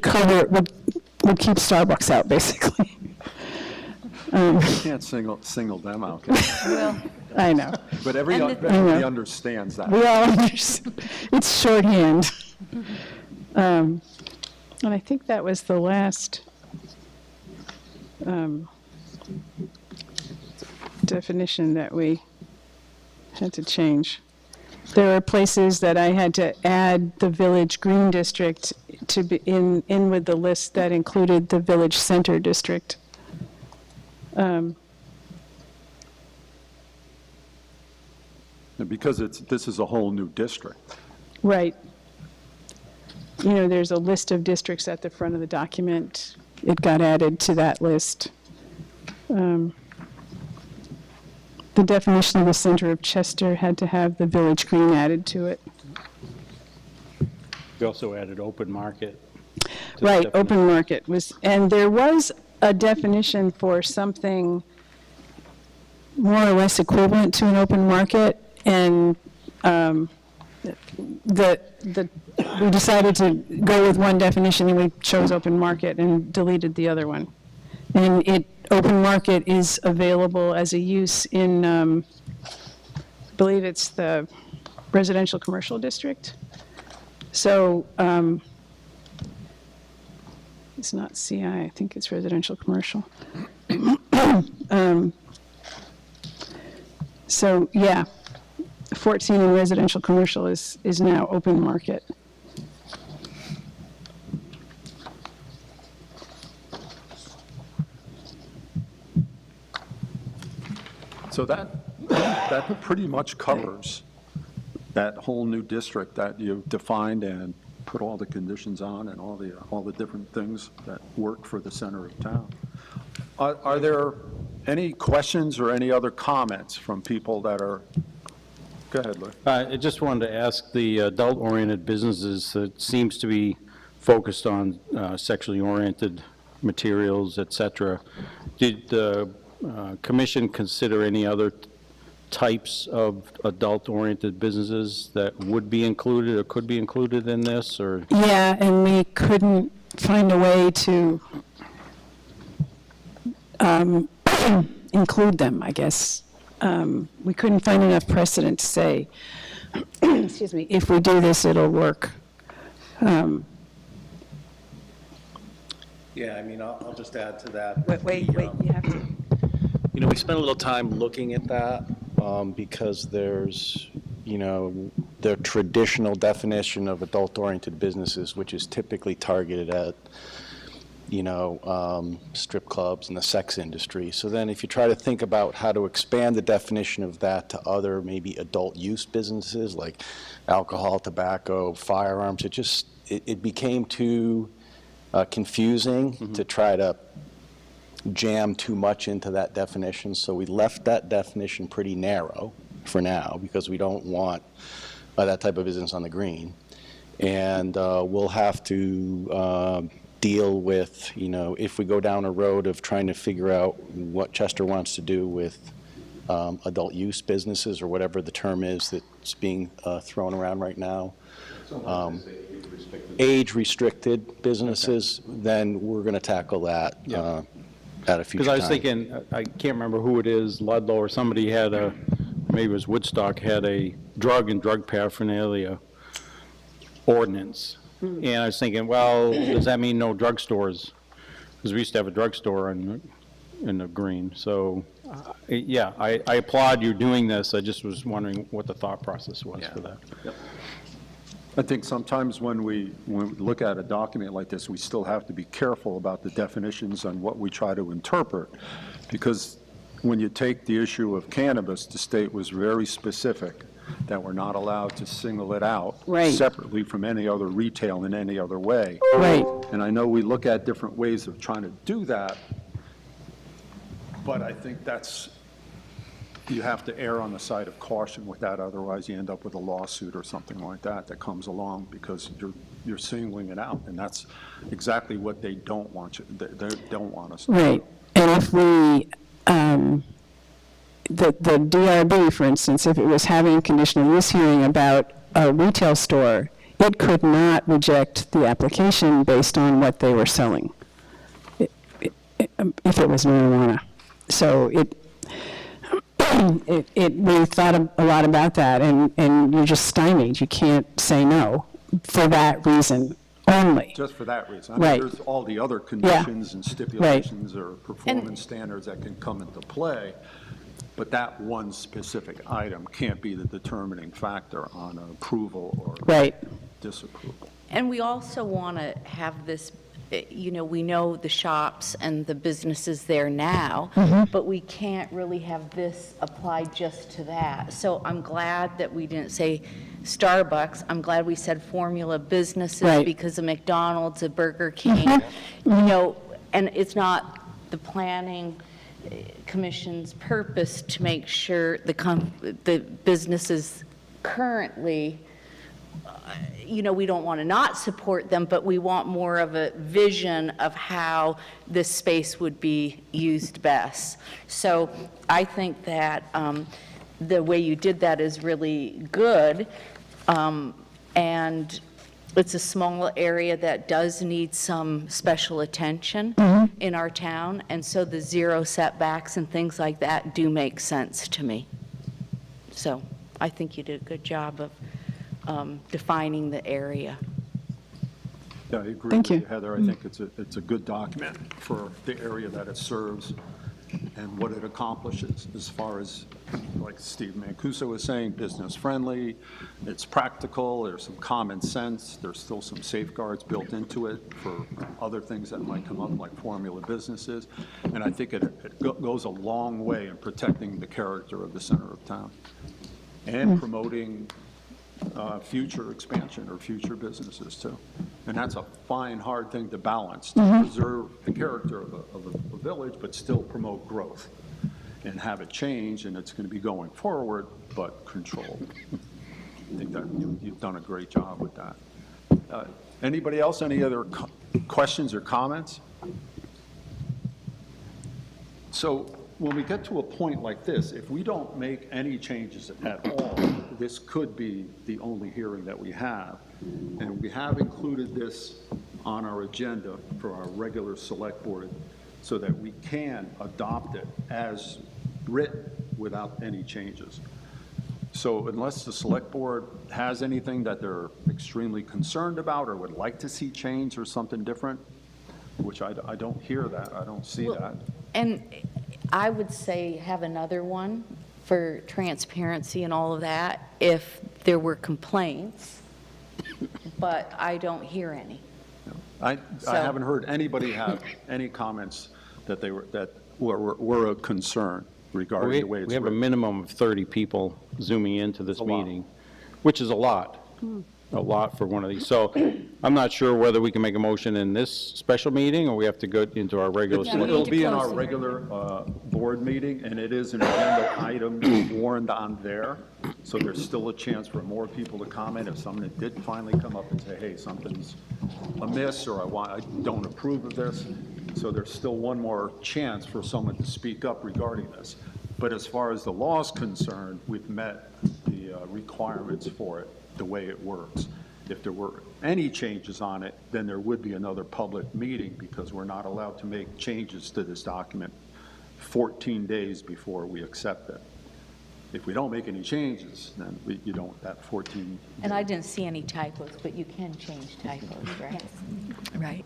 cover, would keep Starbucks out, basically. Can't single them out, can you? I know. But And the- everybody understands that. We all understand. It's shorthand. And I think that was the last definition that we had to change. There are places that I had to add the Village Green District to be in with the list that included the Village Center District. And because this is a whole new district. Right. You know, there's a list of districts at the front of the document. It got added to that list. The definition of the center of Chester had to have the Village Green added to it. We also added open market. to the Right, definition. open market was, and there was a definition for something more or less equivalent to an open market, and we decided to go with one definition, and we chose open market and deleted the other one. And open market is available as a use in, I believe it's the residential commercial district. So, it's not CI, I think it's residential commercial. So, yeah, 14 in residential commercial is now open market. So that pretty much covers that whole new district that you defined and put all the conditions on and all the different things that work for the center of town. Are there any questions or any other comments from people that are, go ahead, Lou. I just wanted to ask the adult-oriented businesses that seems to be focused on sexually oriented materials, et cetera. Did the commission consider any other types of adult-oriented businesses that would be included or could be included in this, or? Yeah, and we couldn't find a way to include them, I guess. We couldn't find enough precedent to say, excuse me, if we do this, it'll work. Yeah, I mean, I'll just add to that. Wait, you have to. You know, we spent a little time looking at that because there's, you know, the traditional definition of adult-oriented businesses, which is typically targeted at, you know, strip clubs and the sex industry. So then if you try to think about how to expand the definition of that to other maybe adult-use businesses like alcohol, tobacco, firearms, it became too confusing to try to jam too much into that definition, so we left that definition pretty narrow for now because we don't want that type of business on the green. And we'll have to deal with, you know, if we go down a road of trying to figure out what Chester wants to do with adult use businesses or whatever the term is that's being thrown around right now. Age-restricted businesses, then we're going to tackle that at a future time. Because I was thinking, I can't remember who it is, Ludlow or somebody had maybe it was Woodstock, had a drug and drug paraphernalia ordinance. And I was thinking, well, does that mean no drugstores? Because we used to have a drugstore in the green. So, yeah, I applaud you doing this. I just was wondering what the thought process was for that. Yep. I think sometimes when we look at a document like this, we still have to be careful about the definitions on what we try to interpret, because when you take the issue of cannabis, the state was very specific that we're not allowed to single it out Right. separately from any other retail in any other way. Right. And I know we look at different ways of trying to do that, but I think that's you have to err on the side of caution with that, otherwise you end up with a lawsuit or something like that that comes along because you're singling it out, and that's exactly what they don't want you, they don't want us to do. Right. And if we, the DRB, for instance, if it was having a conditional use hearing about a retail store, it could not reject the application based on what they were selling, if it was marijuana. So we thought a lot about that, and you're just stymied. You can't say no for that reason only. Just for that reason. I Right. mean, there's all the other conditions and Right. stipulations or performance standards that can come into play, but that one specific item can't be the determining factor on approval or Right. disapproval. And we also want to have this, we know the shops and the businesses there now, but we can't really have this apply just to that. So I'm glad that we didn't say Starbucks. I'm glad we said formula businesses Right. because of McDonald's, a Burger King, and it's not the planning commission's purpose to make sure the businesses currently, we don't want to not support them, but we want more of a vision of how this space would be used best. So I think that the way you did that is really good. And it's a small area that does need some special attention in our town. And so the zero setbacks and things like that do make sense to me. So I think you did a good job of defining the area. Yeah, I agree Thank with you. you, Heather. I think it's a good document for the area that it serves and what it accomplishes as far as, like Steve Mancuso was saying, business friendly, it's practical, there's some common sense, there's still some safeguards built into it for other things that might come up, like formula businesses. And I think it goes a long way in protecting the character of the center of town and promoting future expansion or future businesses too. And that's a fine, hard thing to balance, to preserve the character of a village, but still promote growth and have it change, and it's going to be going forward, but controlled. I think that you've done a great job with that. Anybody else, any other questions or comments? So when we get to a point like this, if we don't make any changes at all, this could be the only hearing that we have. And we have included this on our agenda for our regular select board so that we can adopt it as written without any changes. So unless the select board has anything that they're extremely concerned about or would like to see change or something different, which I don't hear that, I don't see that. And I would say have another one for transparency and all of that if there were complaints, but I don't hear any. I haven't heard anybody have any comments that were a concern regarding the way it's We have a written. minimum of 30 people zooming into this a lot. meeting, which is a lot for one of these. So I'm not sure whether we can make a motion in this special meeting, or we have to go into our regular Yeah, select. we It'll need to be in close our the- regular board meeting, and it is an agenda item warned on there, so there's still a chance for more people to comment if someone did finally come up and say, hey, something's amiss, or I don't approve of this. So there's still one more chance for someone to speak up regarding this. But as far as the law is concerned, we've met the requirements for it, the way it works. If there were any changes on it, then there would be another public meeting, because we're not allowed to make changes to this document 14 days before we accept it. If we don't make any changes, then you don't, that 14. And I didn't see any typos, but you can change typos, right? Right.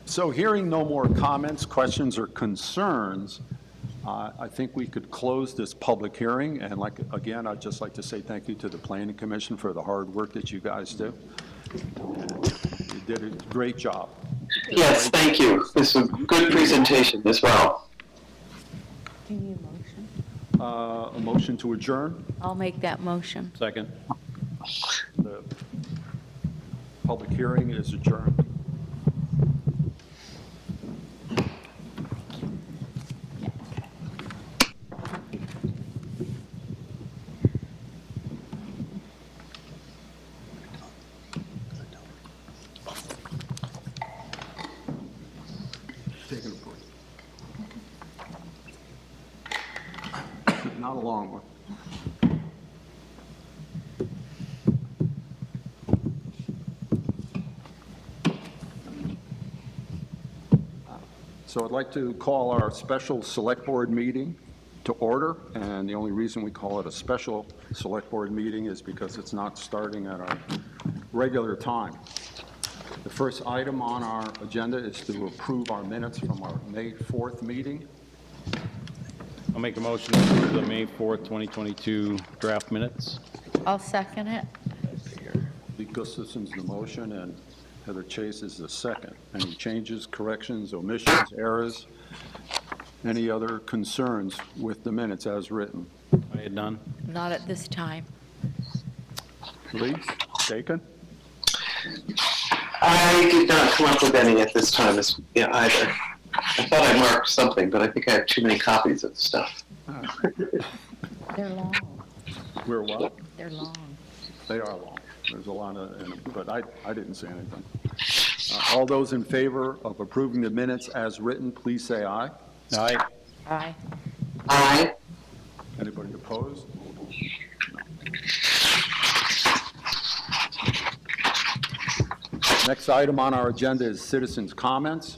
So hearing no more comments, questions, or concerns, I think we could close this public hearing. And again, I'd just like to say thank you to the Planning Commission for the hard work that you guys do. You did a great job. Yes, thank you. This is a good presentation as well. Do you need a motion? A motion to adjourn? I'll make that motion. Second. The public hearing is adjourned. Not a long one. So I'd like to call our special select board meeting to order, and the only reason we call it a special select board meeting is because it's not starting at our regular time. The first item on our agenda is to approve our minutes from our May 4th meeting. I'll make a motion to approve the May 4th, 2022 draft minutes. I'll second it. Lee Gustafson's the motion, and Heather Chase is the second. Any changes, corrections, omissions, errors? Any other concerns with the minutes as written? I had none. Not at this time. Lee, taken? I did not come up with any at this time either. I thought I marked something, but I think I have too many copies of the stuff. They're long. We're what? They're long. They are long. There's a lot of, but I didn't say anything. All those in favor of approving the minutes as written, please say aye. Aye. Aye. Aye. Anybody opposed? Next item on our agenda is citizens' comments.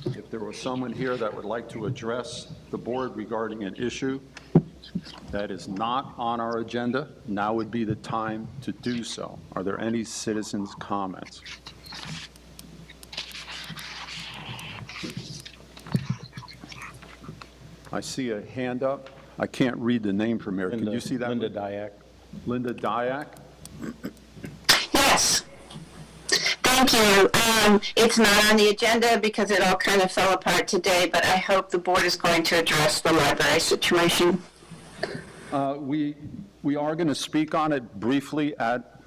If there was someone here that would like to address the board regarding an issue that is not on our agenda, now would be the time to do so. Are there any citizens' comments? I see a hand up. I can't read the name from here. Can you see that? Linda Dyak. Linda Dyak? Yes. Thank you. It's not on the agenda because it all kind of fell apart today, but I hope the board is going to address the library situation. We are going to speak on it briefly at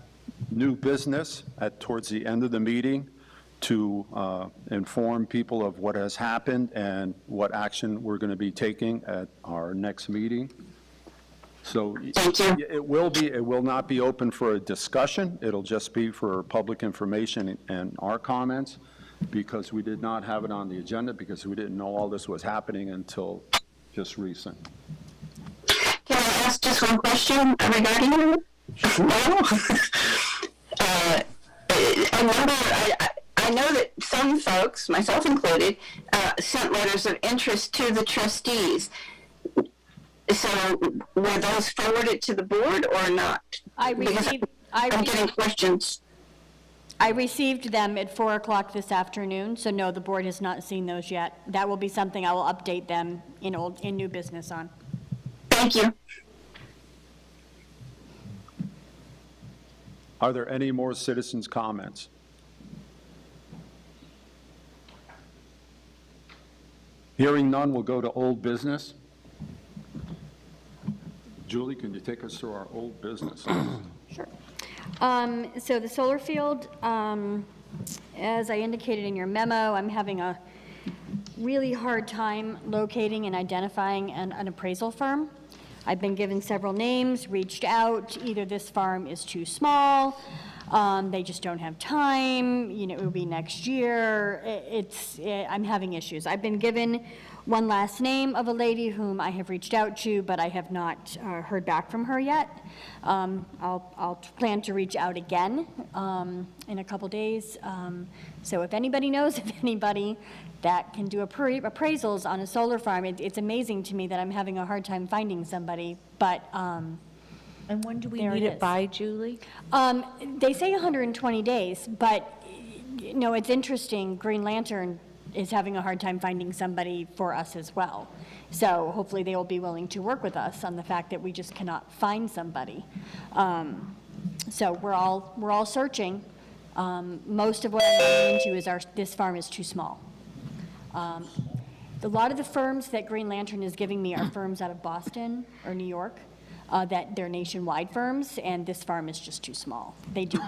new business towards the end of the meeting to inform people of what has happened and what action we're going to be taking at our next meeting. So it will not be open for a discussion. It'll just be for public information and our comments, because we did not have it on the agenda because we didn't know all this was happening until just recent. Can I ask just one question regarding it? No. I know that some folks, myself included, sent letters of interest to the trustees. So were those forwarded to the board or not? I'm getting questions. I received them at 4 o'clock this afternoon, so no, the board has not seen those yet. That will be something I will update them in new business on. Thank you. Are there any more citizens' comments? Hearing none, we'll go to old business. Julie, can you take us through our old business? Sure. So the solar field, as I indicated in your memo, I'm having a really hard time locating and identifying an appraisal firm. I've been given several names, reached out, either this farm is too small, they just don't have time, it will be next year. I'm having issues. I've been given one last name of a lady whom I have reached out to, but I have not heard back from her yet. I'll plan to reach out again in a couple days. So if anybody knows of anybody that can do appraisals on a solar farm, it's amazing to me that I'm having a hard time finding somebody, but And when do we there need it it is. by, Julie? They say 120 days, but, it's interesting, Green Lantern is having a hard time finding somebody for us as well. So hopefully they will be willing to work with us on the fact that we just cannot find somebody. So we're all searching. Most of what I'm running into is this farm is too small. A lot of the firms that Green Lantern is giving me are firms out of Boston or New York, that they're nationwide firms, and this farm is just too small. They do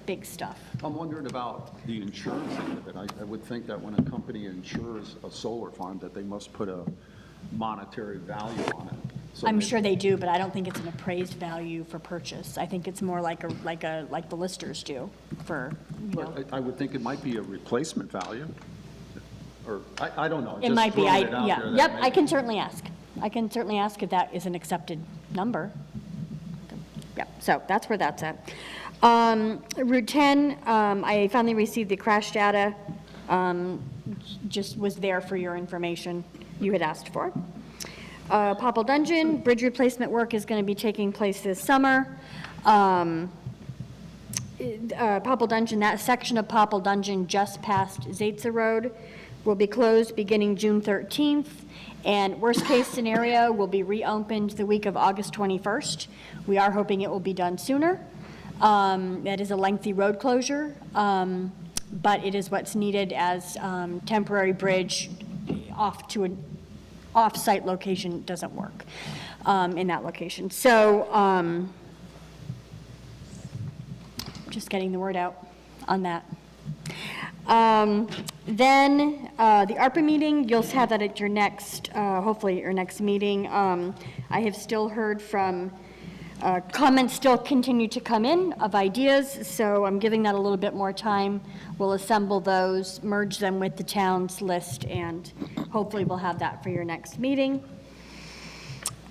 big stuff. I'm wondering about the insurance end of it. I would think that when a company insures a solar farm, that they must put a monetary value on it. So I'm maybe- sure they do, but I don't think it's an appraised value for purchase. I think it's more like the listers do for, But I would think it might be a replacement value, or I don't know. It just might be, throwing it out there that yep, I maybe- can certainly ask. I can certainly ask if that is an accepted number. Yeah, so that's where that's at. Route 10, I finally received the crash data, just was there for your information you had asked for. Popple Dungeon, bridge replacement work is going to be taking place this summer. Popple Dungeon, that section of Popple Dungeon just past Zaitza Road will be closed beginning June 13th, and worst-case scenario will be reopened the week of August 21st. We are hoping it will be done sooner. That is a lengthy road closure, but it is what's needed as temporary bridge off to an off-site location doesn't work in that location. So just getting the word out on that. Then the ARPA meeting, you'll have that at your next, hopefully your next meeting. I have still heard from, comments still continue to come in of ideas, so I'm giving that a little bit more time. We'll assemble those, merge them with the town's list, and hopefully we'll have that for your next meeting.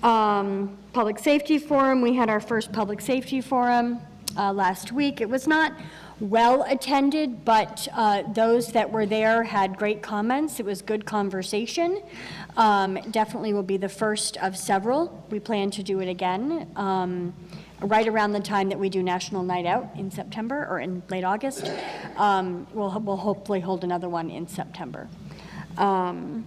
Public Safety Forum, we had our first Public Safety Forum last week. It was not well attended, but those that were there had great comments. It was good conversation. Definitely will be the first of several. We plan to do it again right around the time that we do National Night Out in September or in late August. We'll hopefully hold another one in September. And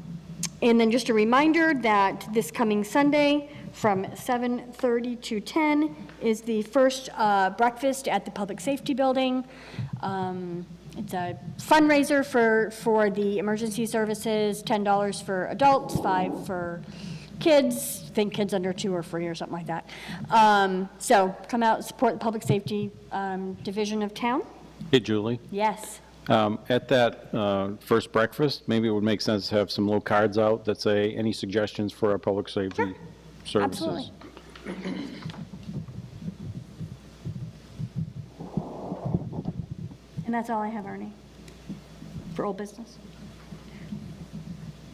then just a reminder that this coming Sunday from 7:30 to 10 is the first breakfast at the Public Safety Building. It's a fundraiser for the emergency services, $10 for adults, $5 for kids. I think kids under 2 are free or something like that. So come out, support the Public Safety Division of town. Hey, Julie, Yes. at that first breakfast, maybe it would make sense to have some little cards out that say, any suggestions for our public safety services? Absolutely. And that's all I have, Ernie, for old business.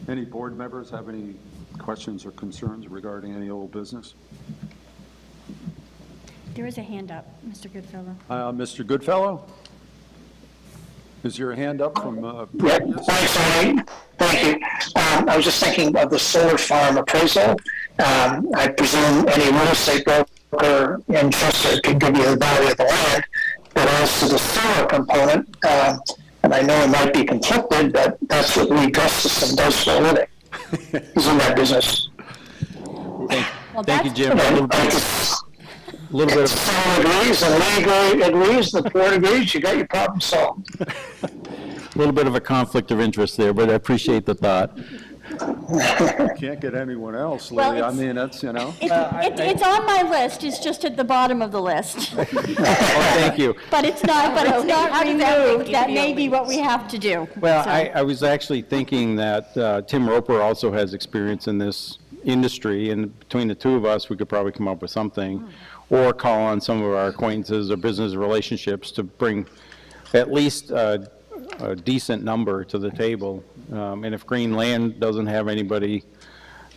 Any board members have any questions or concerns regarding any old business? There is a hand up, Mr. Goodfellow. Mr. Goodfellow? Is your hand up from Yeah, previous? thanks, Ernie. Thank you. I was just thinking of the solar farm appraisal. I presume any real estate broker interested could give you the value of the land, but as to the solar component, and I know it might be conflicted, but that's what Lee Gustafson does for a living. He's in that business. Thank you, Jim. A little bit of, Someone agrees, and Lee agrees, the board agrees, you got your problem solved. a conflict of interest there, but I appreciate the thought. Can't get anyone else, Lee. Well, I it's- mean, that's, you know. It's on my list, it's just at the bottom of the list. Oh, thank you. But it's not removed, that may be what we have to do. Well, So- I was actually thinking that Tim Roper also has experience in this industry, and between the two of us, we could probably come up with something, or call on some of our acquaintances or business relationships to bring at least a decent number to the table. And if Green Land doesn't have anybody,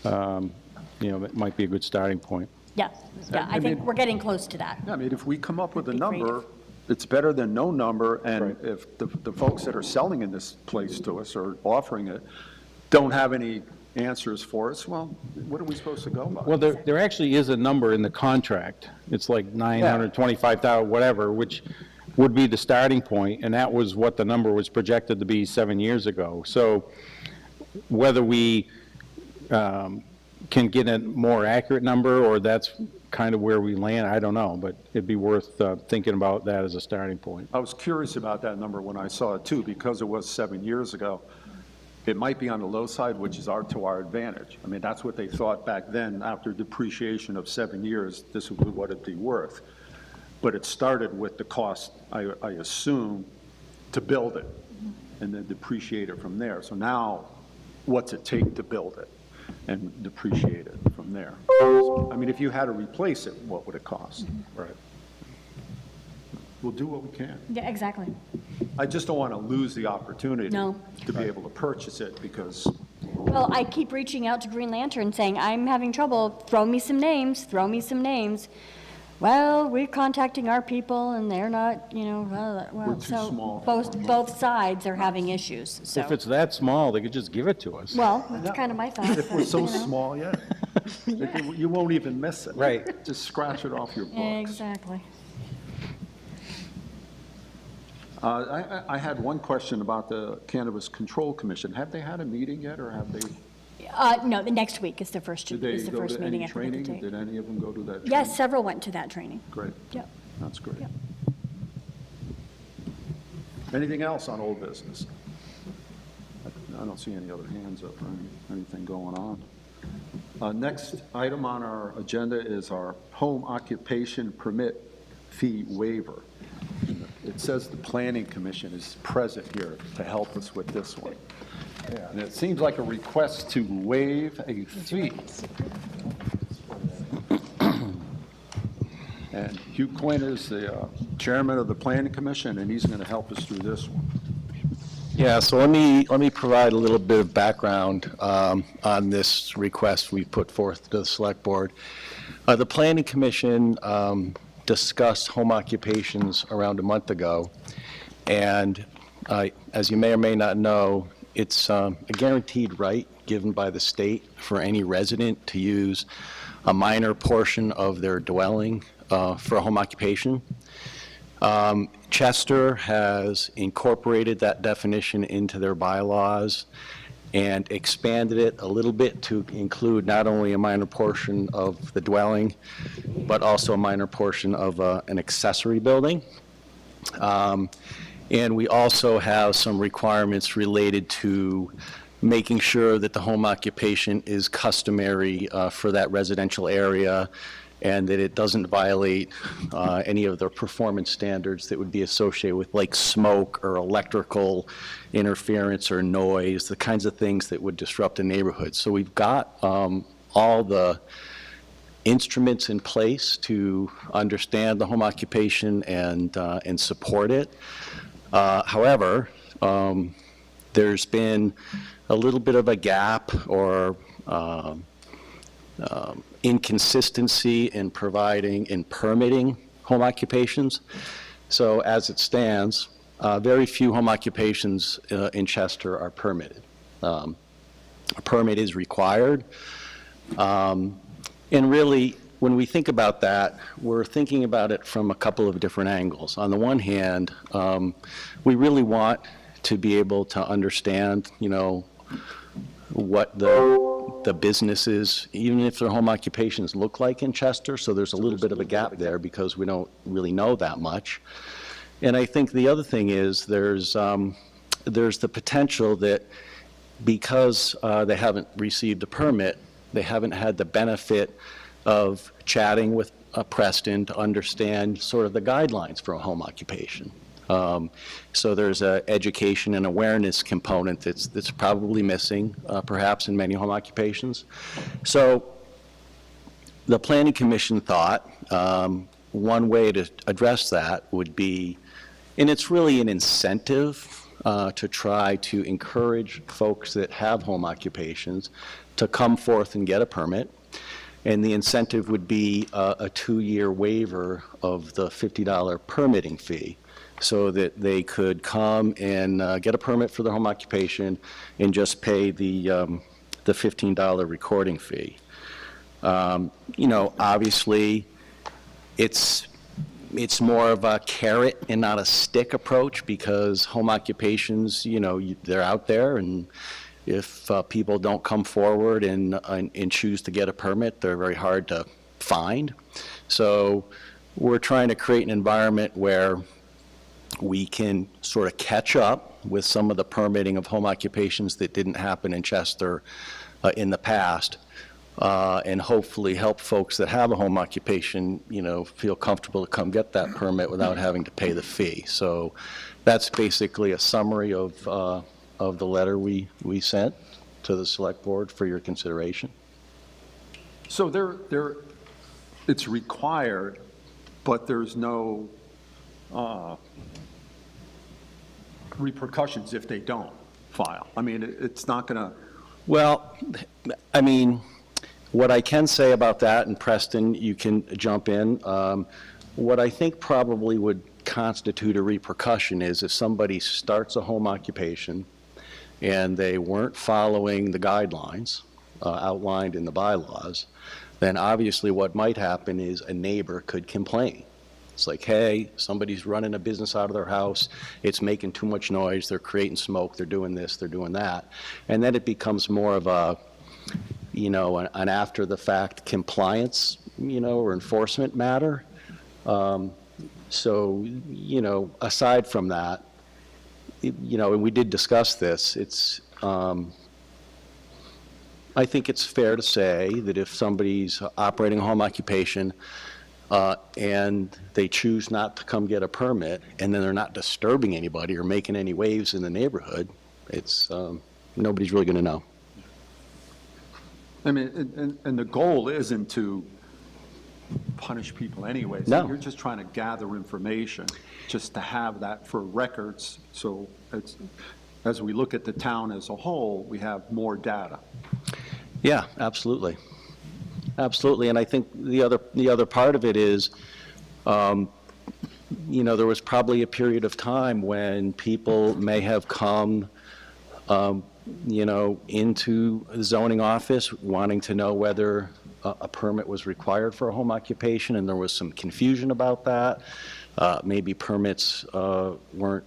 it might be a good starting point. Yeah, I think we're getting close to that. Yeah, I mean, if we come up with a Be number, creative. it's better than no number, and Right. if the folks that are selling in this place to us or offering it don't have any answers for us, well, what are we supposed to go by? Well, there actually is a number in the contract. It's like 925,000, whatever, which would be the starting point, and that was what the number was projected to be 7 years ago. So whether we can get a more accurate number, or that's kind of where we land, I don't know, but it'd be worth thinking about that as a starting point. I was curious about that number when I saw it too, because it was 7 years ago. It might be on the low side, which is to our advantage. I mean, that's what they thought back then, after depreciation of 7 years, this would be what it'd be worth. But it started with the cost, I assume, to build it, and then depreciate it from there. So now, what's it take to build it and depreciate it from there? I mean, if you had to replace it, what would it cost? Right. We'll do what we can. Yeah, exactly. I just don't want to lose the opportunity No. to be able to purchase it, because Well, I keep reaching out to Green Lantern saying, I'm having trouble, throw me some names, throw me some names. Well, we're contacting our people and they're not, well, We're too so small. both sides are having issues, If so. it's that small, they could just give it to us. Well, that's kind of my thought. If we're but, so you know. small, yeah. You won't even miss it. Right. Just scratch it off your books. Exactly. I had one question about the Cannabis Control Commission. Have they had a meeting yet, or have they, No, the next week is the first, did they is the go first to meeting any after the training? date. Did any of them go to that training? Yes, several went to that training. Great. Yep. That's great. Yep. Anything else on old business? I don't see any other hands up or anything going on. Next item on our agenda is our home occupation permit fee waiver. It says the Planning Commission is present here to help us with this one. And it seems like a request to waive a fee. And Hugh Quinn is the chairman of the Planning Commission, and he's going to help us through this one. Yeah, so let me provide a little bit of background on this request we put forth to the Select Board. The Planning Commission discussed home occupations around a month ago, and as you may or may not know, it's a guaranteed right given by the state for any resident to use a minor portion of their dwelling for a home occupation. Chester has incorporated that definition into their bylaws and expanded it a little bit to include not only a minor portion of the dwelling, but also a minor portion of an accessory building. And we also have some requirements related to making sure that the home occupation is customary for that residential area, and that it doesn't violate any of the performance standards that would be associated with like smoke or electrical interference or noise, the kinds of things that would disrupt a neighborhood. So we've got all the instruments in place to understand the home occupation and support it. However, there's been a little bit of a gap or inconsistency in permitting home occupations. So as it stands, very few home occupations in Chester are permitted. A permit is required. And really, when we think about that, we're thinking about it from a couple of different angles. On the one hand, we really want to be able to understand, what the businesses, even if their home occupations look like in Chester, so there's a little bit of a gap there because we don't really know that much. And I think the other thing is there's the potential that because they haven't received a permit, they haven't had the benefit of chatting with Preston to understand sort of the guidelines for a home occupation. So there's an education and awareness component that's probably missing, perhaps in many home occupations. So the Planning Commission thought one way to address that would be, and it's really an incentive to try to encourage folks that have home occupations to come forth and get a permit. And the incentive would be a 2-year waiver of the $50 permitting fee, so that they could come and get a permit for their home occupation and just pay the $15 recording fee. Obviously, it's more of a carrot and not a stick approach, because home occupations, they're out there, and if people don't come forward and choose to get a permit, they're very hard to find. So we're trying to create an environment where we can sort of catch up with some of the permitting of home occupations that didn't happen in Chester in the past, and hopefully help folks that have a home occupation, feel comfortable to come get that permit without having to pay the fee. So that's basically a summary of the letter we sent to the Select Board for your consideration. So it's required, but there's no repercussions if they don't file. I mean, it's not going to Well, I mean, what I can say about that, and Preston, you can jump in, what I think probably would constitute a repercussion is if somebody starts a home occupation and they weren't following the guidelines outlined in the bylaws, then obviously what might happen is a neighbor could complain. It's like, hey, somebody's running a business out of their house, it's making too much noise, they're creating smoke, they're doing this, they're doing that. And then it becomes more of a, you know, an after-the-fact compliance, you know, or enforcement matter. So, you know, aside from that, you know, and we did discuss this, it's, I think it's fair to say that if somebody's operating a home occupation and they choose not to come get a permit, and then they're not disturbing anybody or making any waves in the neighborhood, it's, nobody's really going to know. I mean, and the goal isn't to punish people anyways. No. You're just trying to gather information, just to have that for records. So it's, as we look at the town as a whole, we have more data. Yeah, absolutely. Absolutely. And I think the other part of it is, you know, there was probably a period of time when people may have come, you know, into the zoning office wanting to know whether a permit was required for a home occupation, and there was some confusion about that. Maybe permits weren't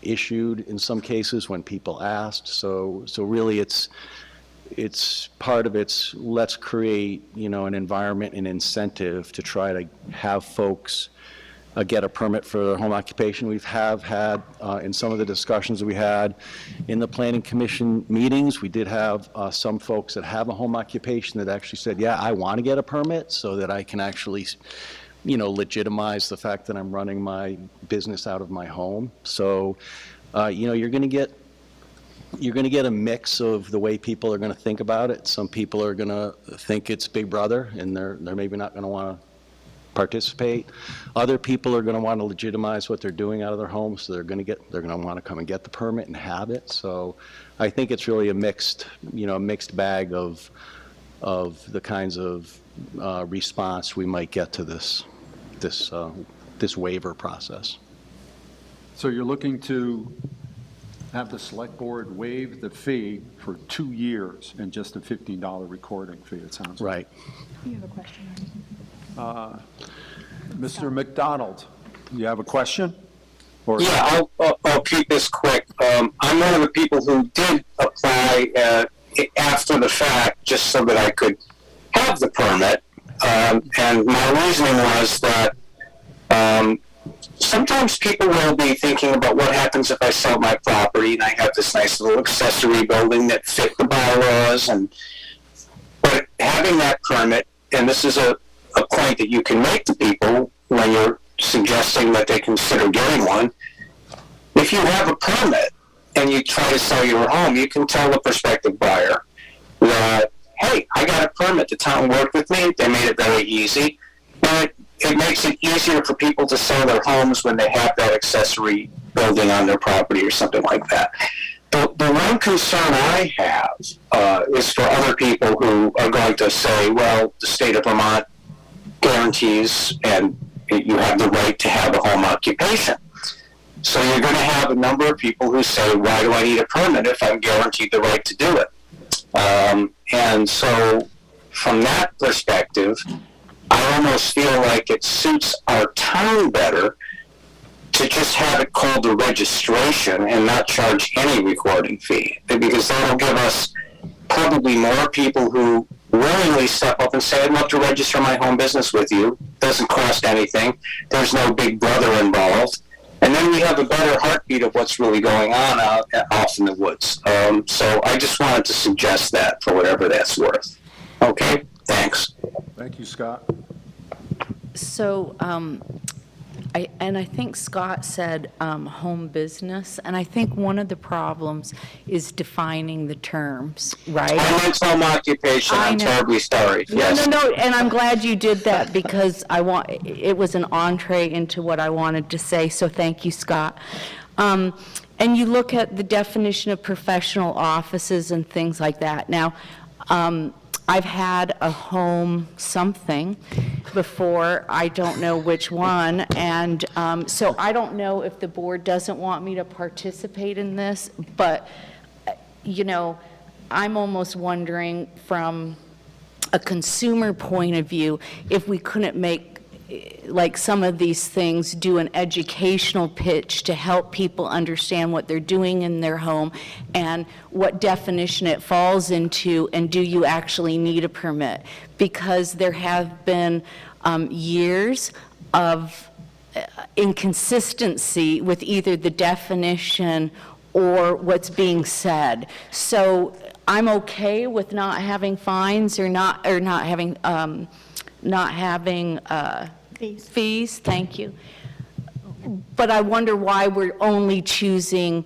issued in some cases when people asked. So really it's part of it's, let's create, you know, an environment and incentive to try to have folks get a permit for their home occupation. We have had, in some of the discussions we had in the planning commission meetings, we did have some folks that have a home occupation that actually said, yeah, I want to get a permit so that I can actually, you know, legitimize the fact that I'm running my business out of my home. So, you know, you're going to get a mix of the way people are going to think about it. Some people are going to think it's Big Brother, and they're maybe not going to want to participate. Other people are going to want to legitimize what they're doing out of their homes, so they're going to want to come and get the permit and have it. So I think it's really a mixed bag of the kinds of response we might get to this waiver process. So you're looking to have the select board waive the fee for 2 years and just a $15 recording fee, it sounds like. Right. You have a question? Mr. McDonald, you have a question? Or Yeah, I'll keep this quick. I'm one of the people who did apply after the fact, just so that I could have the permit. And my reasoning was that sometimes people will be thinking about what happens if I sell my property and I have this nice little accessory building that fit the bylaws. But having that permit, and this is a point that you can make to people when you're suggesting that they consider getting one, if you have a permit and you try to sell your home, you can tell the prospective buyer that, hey, I got a permit, the town worked with me, they made it very easy, but it makes it easier for people to sell their homes when they have that accessory building on their property or something like that. The one concern I have is for other people who are going to say, well, the state of Vermont guarantees and you have the right to have a home occupation. So you're going to have a number of people who say, why do I need a permit if I'm guaranteed the right to do it? And so from that perspective, I almost feel like it suits our town better to just have it called a registration and not charge any recording fee, because that'll give us probably more people who willingly step up and say, I'd love to register my home business with you. Doesn't cost anything. There's no big brother involved. And then we have a better heartbeat of what's really going on off in the woods. So I just wanted to suggest that for whatever that's worth. Okay, thanks. Thank you, Scott. So, I think Scott said home business, and I think one of the problems is defining the terms, right? I meant home occupation. I'm terribly sorry. Yes. No, and I'm glad you did that because it was an entree into what I wanted to say, so thank you, Scott. And you look at the definition of professional offices and things like that. Now, I've had a home something before, I don't know which one, and so I don't know if the board doesn't want me to participate in this, but, you know, I'm almost wondering from a consumer point of view, if we couldn't make, like some of these things, do an educational pitch to help people understand what they're doing in their home and what definition it falls into, and do you actually need a permit? Because there have been years of inconsistency with either the definition or what's being said. So I'm okay with not having fines or not having fees, thank you. But I wonder why we're only choosing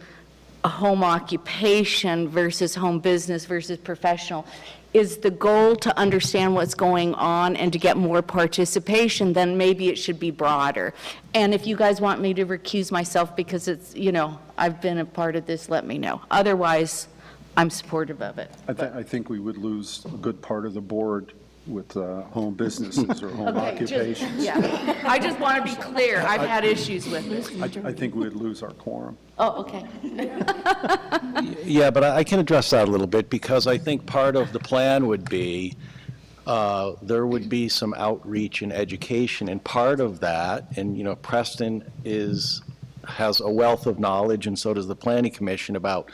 a home occupation versus home business versus professional. Is the goal to understand what's going on and to get more participation, then maybe it should be broader. And if you guys want me to recuse myself because it's, you know, I've been a part of this, let me know. Otherwise, I'm supportive of it. I think we would lose a good part of the board with home businesses or home Okay, occupations. Yeah, I just want to be clear, I've had issues with it. I think we would lose our quorum. Oh, okay. Yeah, but I can address that a little bit, because I think part of the plan would be, there would be some outreach and education, and part of that, and, you know, Preston has a wealth of knowledge, and so does the Planning Commission, about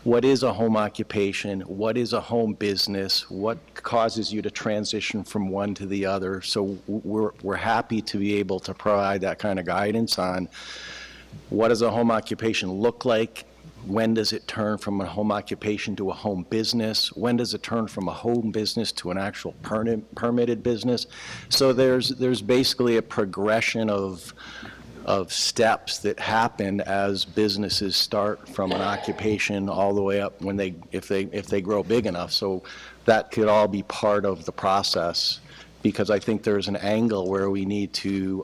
what is a home occupation, what is a home business, what causes you to transition from one to the other. So we're happy to be able to provide that kind of guidance on what does a home occupation look like, when does it turn from a home occupation to a home business, when does it turn from a home business to an actual permitted business. So there's basically a progression of steps that happen as businesses start from an occupation all the way up if they grow big enough. So that could all be part of the process, because I think there's an angle where we need to,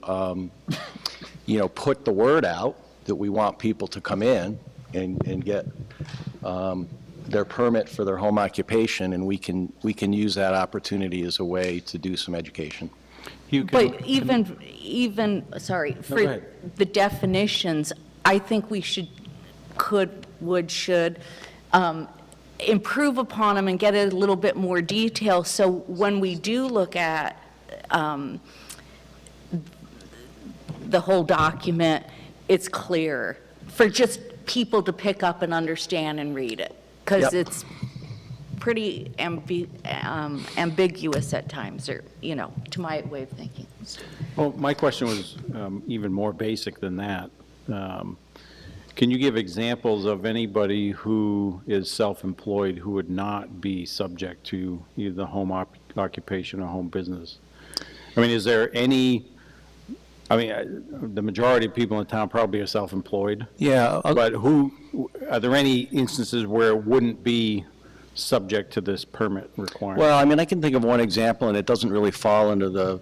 you know, put the word out that we want people to come in and get their permit for their home occupation, and we can use that opportunity as a way to do some education. But even, sorry, for the definitions, I think we should improve upon them and get a little bit more detail, so when we do look at the whole document, it's clearer for just people to pick up and understand and read it, because it's pretty ambiguous at times, or, you know, to my way of thinking. Well, my question was even more basic than that. Can you give examples of anybody who is self-employed who would not be subject to either the home occupation or home business? I mean, is there any, I mean, the majority of people in town probably are self-employed. Yeah. But are there any instances where it wouldn't be subject to this permit requirement? Well, I mean, I can think of one example, and it doesn't really fall under the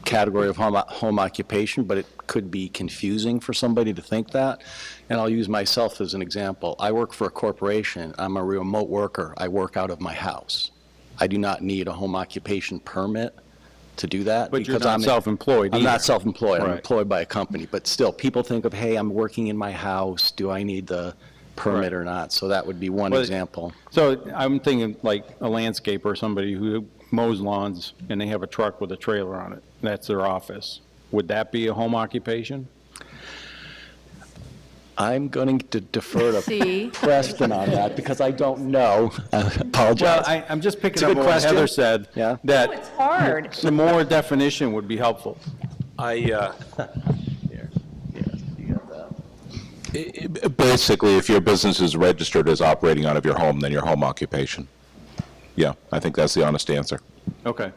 category of home occupation, but it could be confusing for somebody to think that. And I'll use myself as an example. I work for a corporation. I'm a remote worker. I work out of my house. I do not need a home occupation permit to do that. But you're because not self-employed I'm either. not self-employed. I'm Right. employed by a company. But still, people think of, hey, I'm working in my house. Do I need the permit or not? So that would be one But- example. So I'm thinking like a landscaper or somebody who mows lawns and they have a truck with a trailer on it. That's their office. Would that be a home occupation? I'm going to defer See? to Preston on that because I don't know. I Well, apologize. I'm just It's picking a up good on what question. Heather said. Yeah. That It's hard. some more definition would be helpful. Basically, if your business is registered as operating out of your home, then your home occupation. Yeah, I think that's the honest answer. Okay.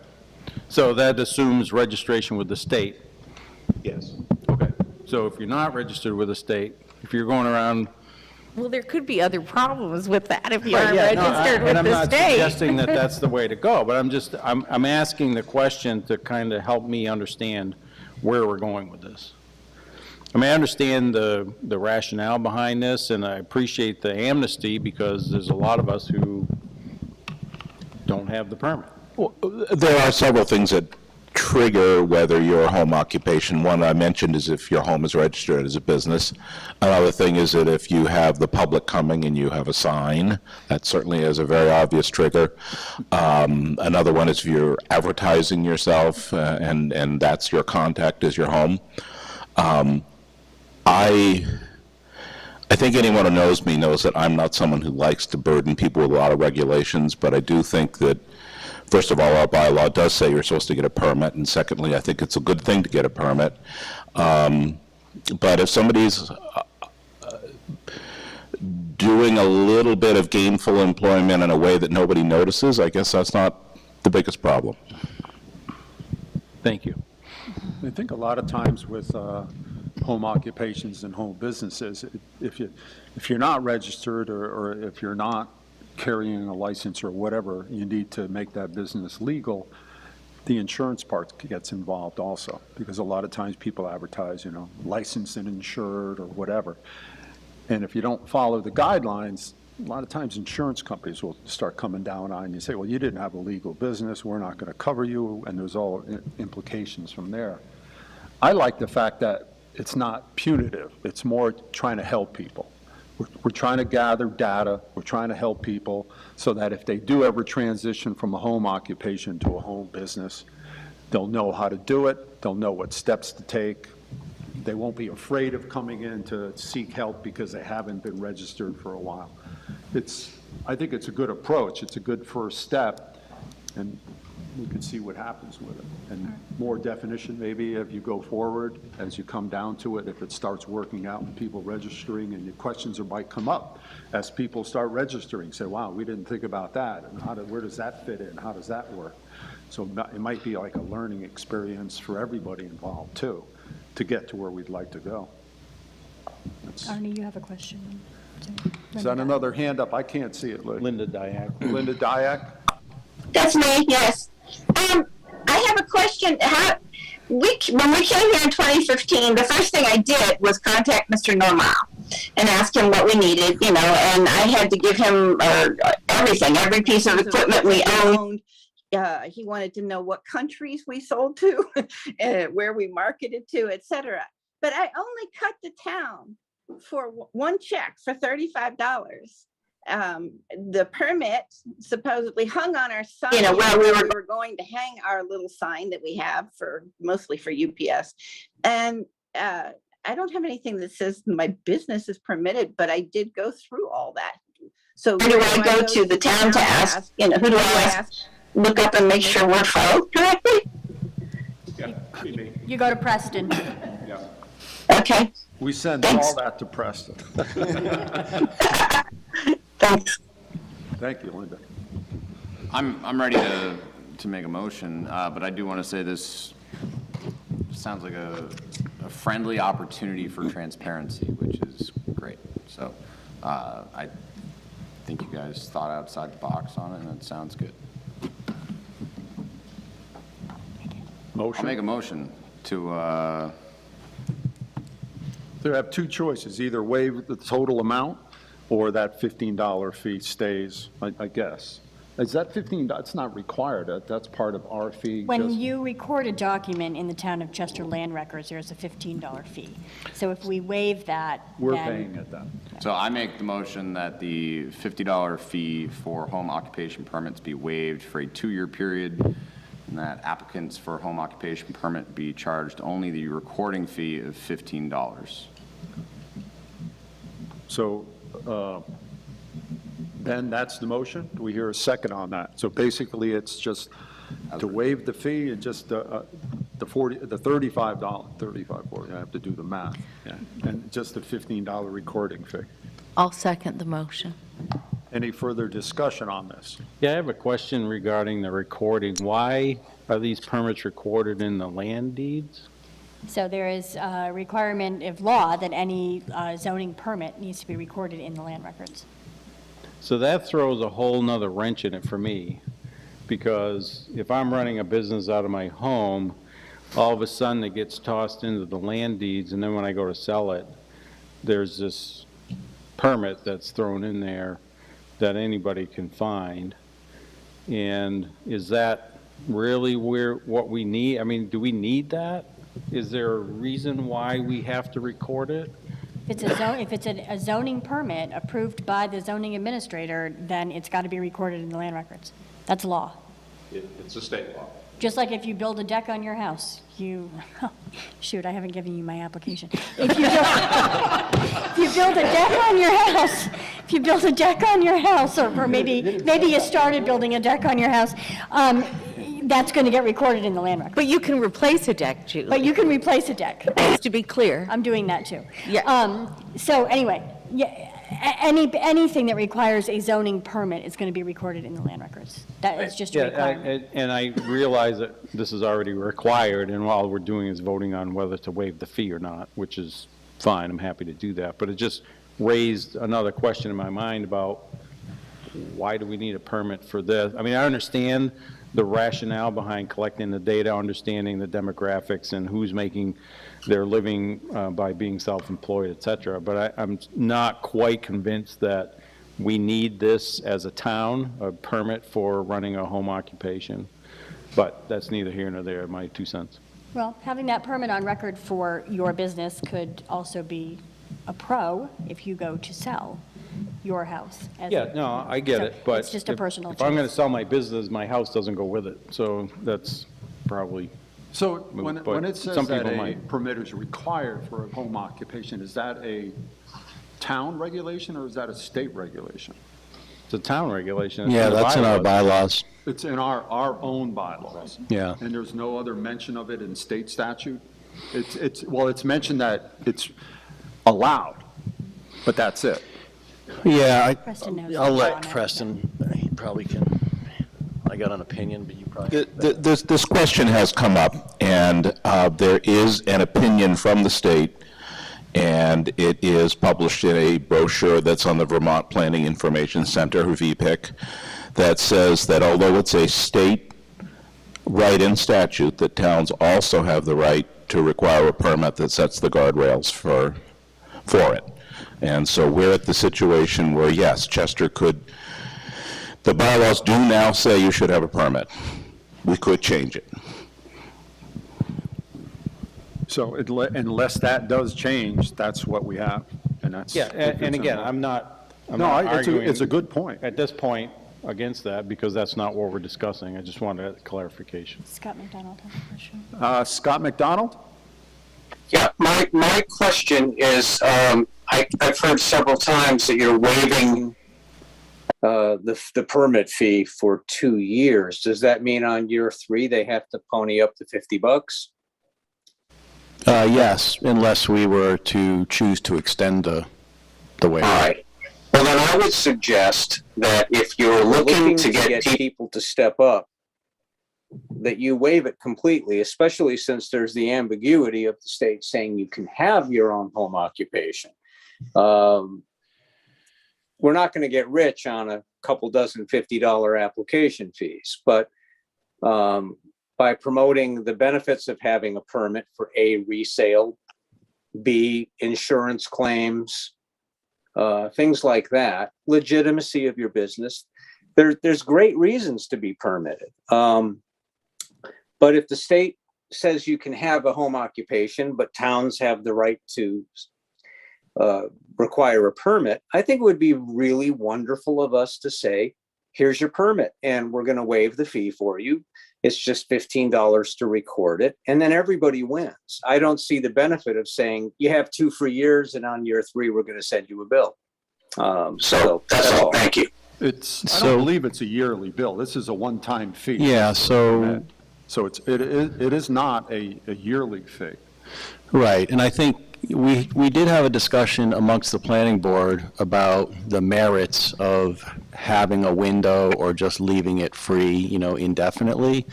So that assumes registration with the state. Yes. Okay. So if you're not registered with the state, if you're going around. Well, there could be other problems with that if you Right, aren't yeah, no, registered with and I'm the not state. suggesting that that's the way to go, but I'm asking the question to kind of help me understand where we're going with this. I mean, I understand the rationale behind this, and I appreciate the amnesty, because there's a lot of us who don't have the permit. Well, there are several things that trigger whether you're a home occupation. One I mentioned is if your home is registered as a business. Another thing is that if you have the public coming and you have a sign, that certainly is a very obvious trigger. Another one is if you're advertising yourself and that's your contact is your home. I think anyone who knows me knows that I'm not someone who likes to burden people with a lot of regulations, but I do think that, first of all, our bylaw does say you're supposed to get a permit, and secondly, I think it's a good thing to get a permit. But if somebody's doing a little bit of gainful employment in a way that nobody notices, I guess that's not the biggest problem. Thank you. I think a lot of times with home occupations and home businesses, if you're not registered or if you're not carrying a license or whatever, you need to make that business legal, the insurance part gets involved also, because a lot of times people advertise, licensed and insured or whatever. And if you don't follow the guidelines, a lot of times insurance companies will start coming down on you and say, well, you didn't have a legal business, we're not going to cover you, and there's all implications from there. I like the fact that it's not punitive, it's more trying to help people. We're trying to gather data, we're trying to help people so that if they do ever transition from a home occupation to a home business, they'll know how to do it, they'll know what steps to take, they won't be afraid of coming in to seek help because they haven't been registered for a while. I think it's a good approach, it's a good first step, and we can see what happens with it. And more definition maybe if you go forward, as you come down to it, if it starts working out and people registering, and your questions might come up as people start registering, say, wow, we didn't think about that, and where does that fit in, how does that work? So it might be like a learning experience for everybody involved too, to get to where we'd like to go. Arnie, you have a question? Is that another hand up? I can't see it, Linda Dyack. Linda Dyack? That's me, yes. I have a question. When we came here in 2015, the first thing I did was contact Mr. Normal and ask him what we needed, and I had to give him everything, every piece of equipment we owned. He wanted to know what countries we sold to, where we marketed to, etc. But I only cut the town for one check for $35. The permit supposedly hung on our sign, where we were going to hang our little sign that we have mostly for UPS. And I don't have anything that says my business is permitted, but I did go through all that. So who do I go to the town to ask, who do I ask? Look up and make sure we're filed correctly? You go to Preston. Yeah. Okay. We send Thanks. all that to Preston. Thanks. Thank you, Linda. I'm ready to make a motion, but I do want to say this sounds like a friendly opportunity for transparency, which is great. So I think you guys thought outside the box on it, and it sounds good. Motion? I'll make a motion to They have two choices, either waive the total amount or that $15 fee stays, I guess. Is that $15? It's not required. That's part of our fee. When you record a document in the town of Chester Land Records, there's a $15 fee. So if we waive that, We're then paying it then. So I make the motion that the $50 fee for home occupation permits be waived for a 2-year period, and that applicants for home occupation permit be charged only the recording fee of $15. So then that's the motion? Do we hear a second on that? So basically, it's just to waive the fee and just the $35, I have to do the math. Yeah. And just the $15 recording fee. I'll second the motion. Any further discussion on this? Yeah, I have a question regarding the recording. Why are these permits recorded in the land deeds? So there is a requirement of law that any zoning permit needs to be recorded in the land records. So that throws a whole nother wrench in it for me, because if I'm running a business out of my home, all of a sudden it gets tossed into the land deeds, and then when I go to sell it, there's this permit that's thrown in there that anybody can find. And is that really what we need? I mean, do we need that? Is there a reason why we have to record it? If it's a zoning permit approved by the zoning administrator, then it's got to be recorded in the land records. That's law. It's a state law. Just like if you build a deck on your house, shoot, I haven't given you my application. If you build a deck on your house, or maybe you started building a deck on your house, that's going to get recorded in the land record. But you can replace a deck, Julie. But you can replace a deck. Just to be clear. I'm doing that too. Yeah. So anyway, anything that requires a zoning permit is going to be recorded in the land records. That is just a requirement. And I realize that this is already required, and all we're doing is voting on whether to waive the fee or not, which is fine, I'm happy to do that. But it just raised another question in my mind about why do we need a permit for this? I mean, I understand the rationale behind collecting the data, understanding the demographics and who's making their living by being self-employed, et cetera. But I'm not quite convinced that we need this as a town, a permit for running a home occupation. But that's neither here nor there, my 2 cents. Well, having that permit on record for your business could also be a pro if you go to sell your house. Yeah, no, I get it, but it's just a personal if I'm going choice. to sell my business, my house doesn't go with it. So that's probably, So But when it says some that people a might. permit is required for a home occupation, is that a town regulation or is that a state regulation? it's a town regulation. It's Yeah, in the that's in our bylaws. It's in our own bylaws. Yeah. And there's no other mention of it in state statute? It's mentioned that it's allowed, but that's it. Yeah, Preston knows I'll more on let it. Preston, he probably can, I got an opinion, but you probably. This question has come up, and there is an opinion from the state, and it is published in a brochure that's on the Vermont Planning Information Center, or VPIC, that says that although it's a state right in statute, that towns also have the right to require a permit that sets the guardrails for it. And so we're at the situation where, yes, Chester could, the bylaws do now say you should have a permit. We could change it. So unless that does change, that's what we have, and that's. Yeah, and again, I'm not No, arguing. it's a good point. At this point, against that, because that's not what we're discussing. I just wanted a clarification. Scott McDonald has a question. Scott McDonald? Yeah, my question is, I've heard several times that you're waiving the permit fee for 2 years. Does that mean on year 3 they have to pony up to $50? Yes, unless we were to choose to extend the waiver. All right. Well, then I would suggest that if you're looking to get people to step up, that you waive it completely, especially since there's the ambiguity of the state saying you can have your own home occupation. We're not going to get rich on a couple dozen $50 application fees, but by promoting the benefits of having a permit for A, resale, B, insurance claims, things like that, legitimacy of your business, there's great reasons to be permitted. But if the state says you can have a home occupation, but towns have the right to require a permit, I think it would be really wonderful of us to say, here's your permit, and we're going to waive the fee for you. It's just $15 to record it, and then everybody wins. I don't see the benefit of saying you have 2 free years, and on year 3, we're going to send you a bill. So that's all. Thank you. I don't believe it's a yearly bill. This is a one-time fee. Yeah, so. So it is not a yearly fee. Right, and I think we did have a discussion amongst the planning board about the merits of having a window or just leaving it free, indefinitely.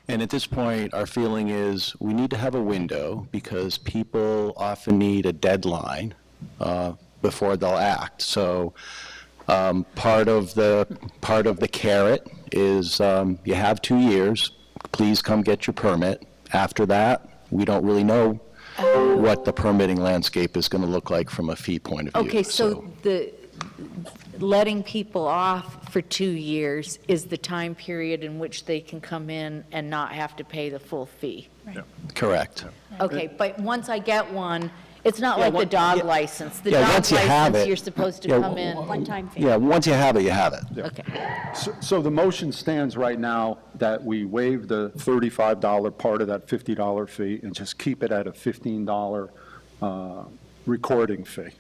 And at this point, our feeling is we need to have a window because people often need a deadline before they'll act. So part of the carrot is you have 2 years. Please come get your permit. After that, we don't really know what the permitting landscape is going to look like from a fee point of view. Okay, so the, letting people off for 2 years is the time period in which they can come in and not have to pay the full fee? Correct. Okay, but once I get one, it's not Yeah, like the one- dog yeah. license. The Yeah, dog once you have license, it- you're supposed to yeah, come in. One-time fee. Yeah, once you have it, you have it. Okay. So the motion stands right now that we waive the $35 part of that $50 fee and just keep it at a $15 recording fee.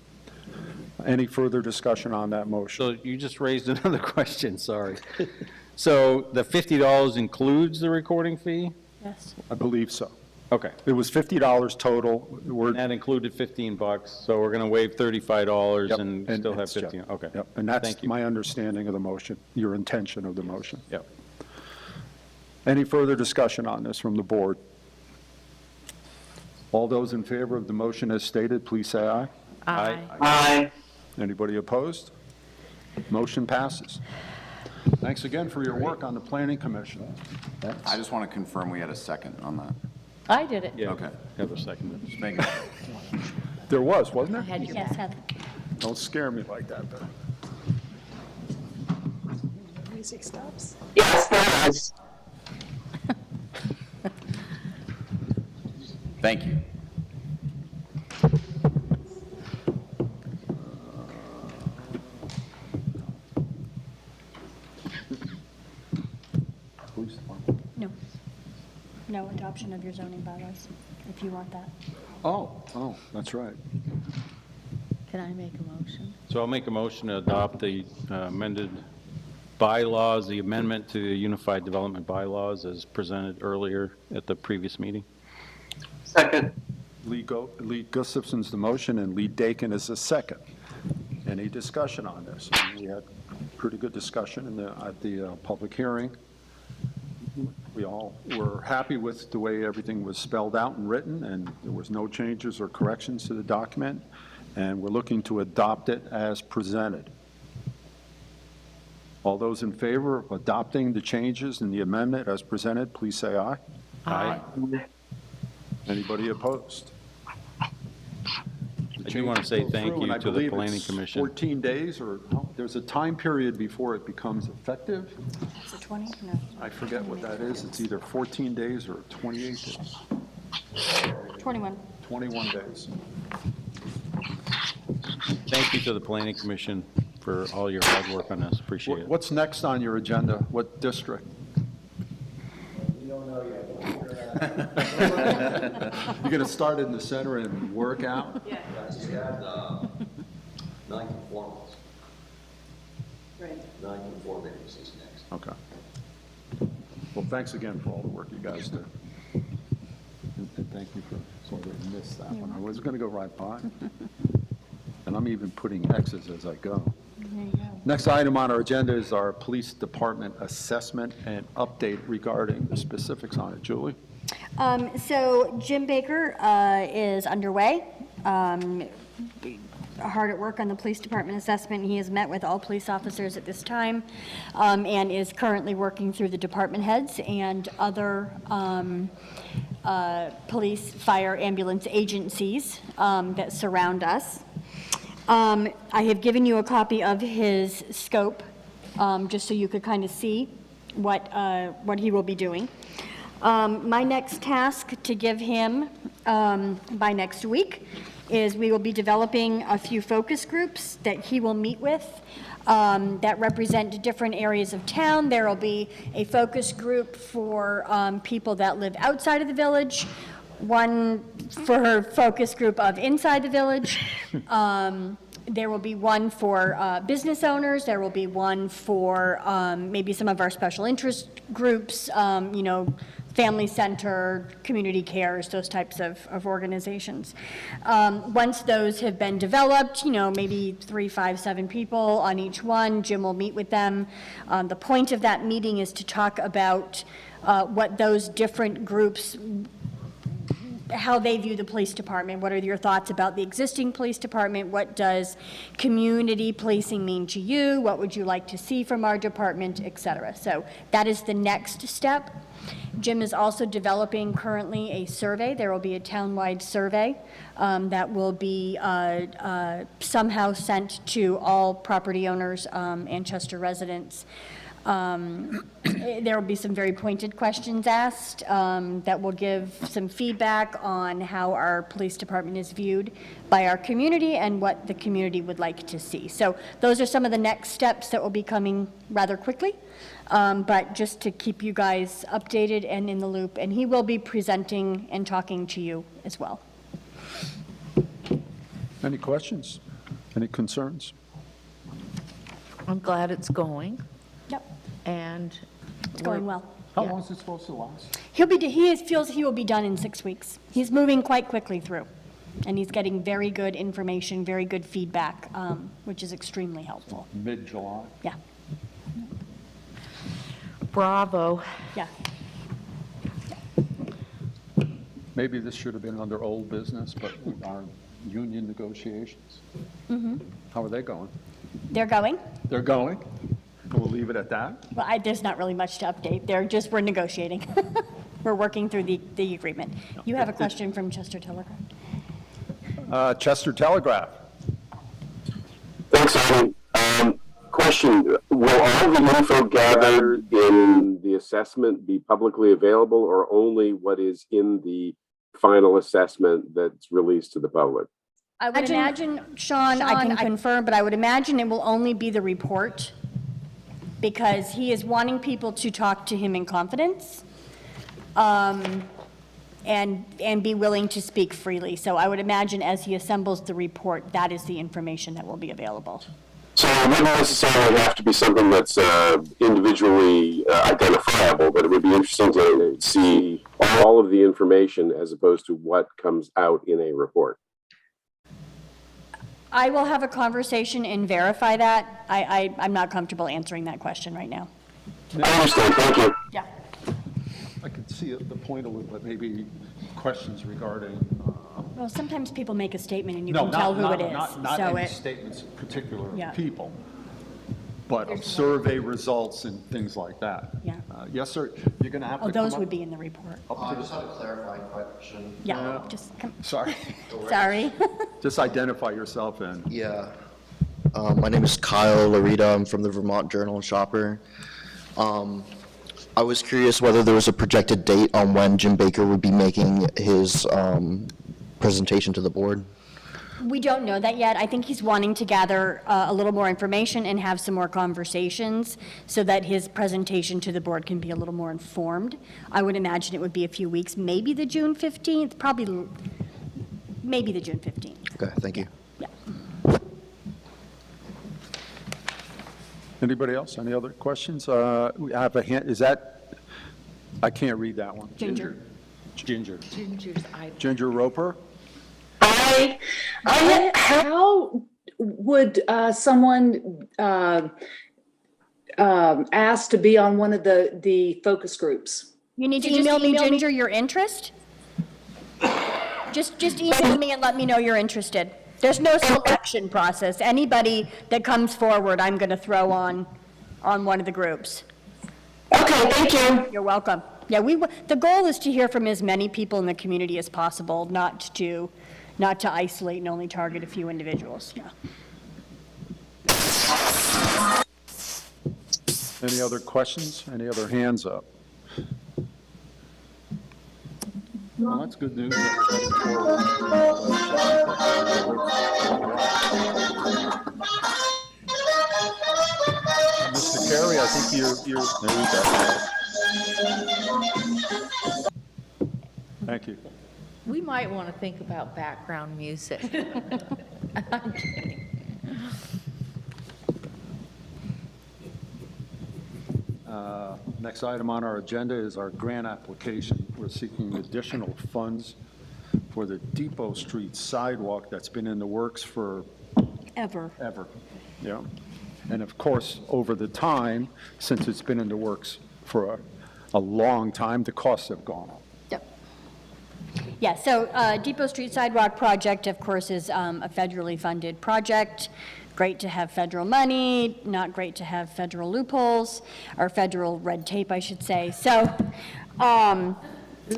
Any further discussion on that motion? So you just raised another question, sorry. So the $50 includes the recording fee? Yes. I believe so. Okay. It was $50 total. And that included $15, so we're going to waive $35 Yep, and still have 15, okay. Yep, and that's Thank you. my understanding of the motion, your intention of the motion. Yep. Any further discussion on this from the board? All those in favor of the motion as stated, please say aye. Aye. Aye. Anybody opposed? Motion passes. Thanks again for your work on the Planning Commission. I just want to confirm we had a second on that. I did it. Yeah. Okay. Have a second. Just making, There was, wasn't I there? had your Yes, back. Heather. Don't scare me like that, though. Music stops. Yes, there was. thank you. Police department. No. No adoption of your zoning bylaws, if you want that. Oh, that's right. Can I make a motion? So I'll make a motion to adopt the amended bylaws, the amendment to the Unified Development Bylaws as presented earlier at the previous meeting. Second. Lee Gustafson's the motion, and Lee Dakin is the second. Any discussion on this? We had pretty good discussion at the public hearing. We all were happy with the way everything was spelled out and written, and there was no changes or corrections to the document, and we're looking to adopt it as presented. All those in favor of adopting the changes in the amendment as presented, please say aye. Aye. Anybody opposed? I do want to say thank you to the Planning Commission. 14 days, or there's a time period before it becomes effective. Is it 20? No. I forget what that is. It's either 14 days or 28 days. 21. 21 days. Thank you to the Planning Commission for all your hard work on this, appreciate it. What's next on your agenda? What district? You're going to start in the center and work out? You had non-conformance. Right. Non-conformities is next. Okay. Well, thanks again for all the work you guys do. And thank you for sort of missed that one. I was going to go right by. And I'm even putting X's as I go. There you go. Next item on our agenda is our police department assessment and update regarding the specifics on it. Julie? So Jim Baker is underway, hard at work on the police department assessment. He has met with all police officers at this time and is currently working through the department heads and other police, fire, ambulance agencies that surround us. I have given you a copy of his scope, just so you could kind of see what he will be doing. My next task to give him by next week is we will be developing a few focus groups that he will meet with that represent different areas of town. There will be a focus group for people that live outside of the village, one for her focus group of inside the village. There will be one for business owners. There will be one for maybe some of our special interest groups, family center, community cares, those types of organizations. Once those have been developed, maybe 3, 5, 7 people on each one, Jim will meet with them. The point of that meeting is to talk about what those different groups how they view the police department. What are your thoughts about the existing police department? What does community policing mean to you? What would you like to see from our department, et cetera? So that is the next step. Jim is also developing currently a survey. There will be a townwide survey that will be somehow sent to all property owners and Chester residents. There will be some very pointed questions asked that will give some feedback on how our police department is viewed by our community and what the community would like to see. So those are some of the next steps that will be coming rather quickly, but just to keep you guys updated and in the loop. And he will be presenting and talking to you as well. Any questions? Any concerns? I'm glad it's going, Yep, and it's going well. How long is it supposed to last? Feels he will be done in 6 weeks. He's moving quite quickly through, and he's getting very good information, very good feedback, which is extremely helpful. Mid-July? Yeah, bravo. yeah. Maybe this should have been under old business, but our union negotiations, how are they going? They're going. They're going? We'll leave it at that? Well, there's not really much to update. We're negotiating. We're working through the agreement. You have a question from Chester Telegraph? Chester Telegraph. Thanks, Arnie. Question, will all the info gathered in the assessment be publicly available, or only what is in the final assessment that's released to the public? I would imagine, Sean, I can confirm, but I would imagine it will only be the report, because he is wanting people to talk to him in confidence, and be willing to speak freely. So I would imagine as he assembles the report, that is the information that will be available. So it wouldn't necessarily have to be something that's individually identifiable, but it would be interesting to see all of the information as opposed to what comes out in a report. I will have a conversation and verify that. I'm not comfortable answering that question right now. I understand, thank you. Yeah. I could see the point a little bit, maybe questions regarding. Well, sometimes people make a statement and you can tell who it is. Not So any statements of particular Yeah. people, but of survey results and things like that. Yeah. Yes, sir, you're going to have to Oh, come those up- would be in the report. up to just had a clarifying question. Yeah, just come. Sorry, Sorry. just identify yourself and. Yeah. My name is Kyle Larita. I'm from the Vermont Journal and Shopper. I was curious whether there was a projected date on when Jim Baker would be making his presentation to the board. We don't know that yet. I think he's wanting to gather a little more information and have some more conversations so that his presentation to the board can be a little more informed. I would imagine it would be a few weeks, maybe the June 15th, probably, maybe the June 15th. Okay, thank you. Yeah. Anybody else? Any other questions? We have a hand, is that, I can't read that one. Ginger. Ginger's eye. Ginger Roper? How would someone ask to be on one of the focus groups? You need to email me, Ginger, your interest. Just email me and let me know you're interested. There's no selection process. Anybody that comes forward, I'm going to throw on one of the groups. Okay, thank you. You're welcome. Yeah, the goal is to hear from as many people in the community as possible, not to isolate and only target a few individuals. Yeah. Any other questions? Any other hands up? Well, that's good news. Mr. Carey, I think you're, there we go. Thank you. We might want to think about background music. I'm kidding. Next item on our agenda is our grant application. We're seeking additional funds for the Depot Street sidewalk that's been in the works for Ever. Yeah. And of course, over the time, since it's been in the works for a long time, the costs have gone up. Yep. Yeah, so Depot Street Sidewalk Project, of course, is a federally funded project. Great to have federal money, not great to have federal loopholes, or federal red tape, I should say. So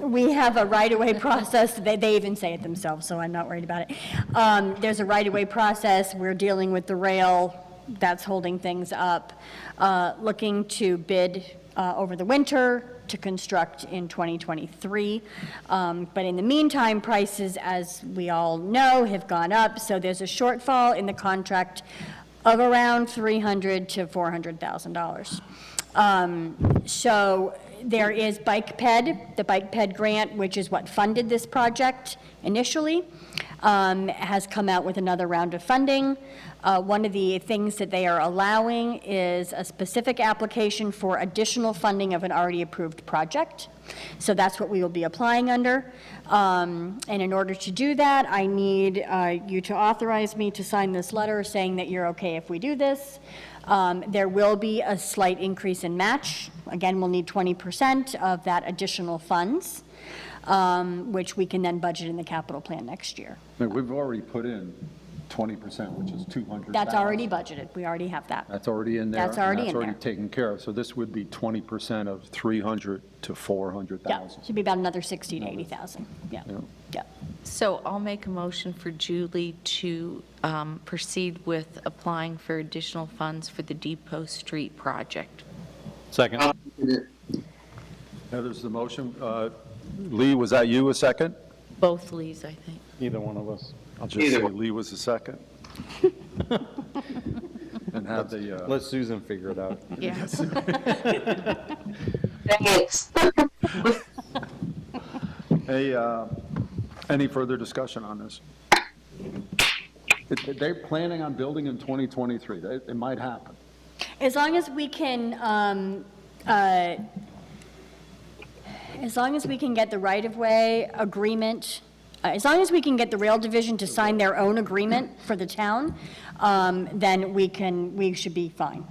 we have a right-of-way process. They even say it themselves, so I'm not worried about it. There's a right-of-way process. We're dealing with the rail. That's holding things up. Looking to bid over the winter to construct in 2023. But in the meantime, prices, as we all know, have gone up. So there's a shortfall in the contract of around $300,000 to $400,000. So there is Bike Ped, the Bike Ped grant, which is what funded this project initially, has come out with another round of funding. One of the things that they are allowing is a specific application for additional funding of an already approved project. So that's what we will be applying under. And in order to do that, I need you to authorize me to sign this letter saying that you're okay if we do this. There will be a slight increase in match. Again, we'll need 20% of that additional funds, which we can then budget in the capital plan next year. We've already put in 20%, which is 200,000. That's already budgeted. We already have that. That's already in there. That's already and in That's already there. taken care of. So this would be 20% of 300 to 400,000. Yeah, should be about another 60 to 80,000. Yeah, yeah. So I'll make a motion for Julie to proceed with applying for additional funds for the Depot Street project. Second. There's the motion. Lee, was that you a second? Both Lees, I think. Either one of us. I'll just say Lee was a second. And have the, Let Susan figure it out. Yes. Thanks. Hey, any further discussion on this? They're planning on building in 2023. It might happen. As long as we can, get the right-of-way agreement, as long as we can get the rail division to sign their own agreement for the town, then we should be fine.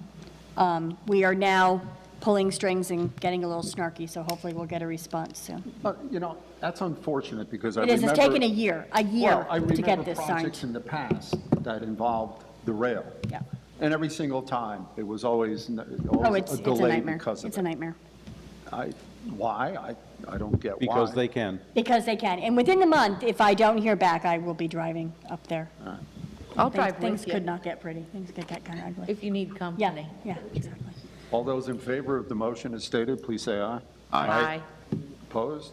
We are now pulling strings and getting a little snarky, so hopefully we'll get a response soon. But, that's unfortunate because I It is, remember. it's taken a year Well, I to get remember this projects signed. in the past that involved the rail. Yeah. And every single time, it was always Oh, a it's a delay nightmare. because of It's a it. nightmare. Why? I don't get why. Because they can. Because they can. And within the month, if I don't hear back, I will be driving up there. I'll drive Things with you could not get pretty. Things could get kind of ugly. if you need company. Yeah, exactly. All those in favor of the motion as stated, please say aye. Aye. Opposed?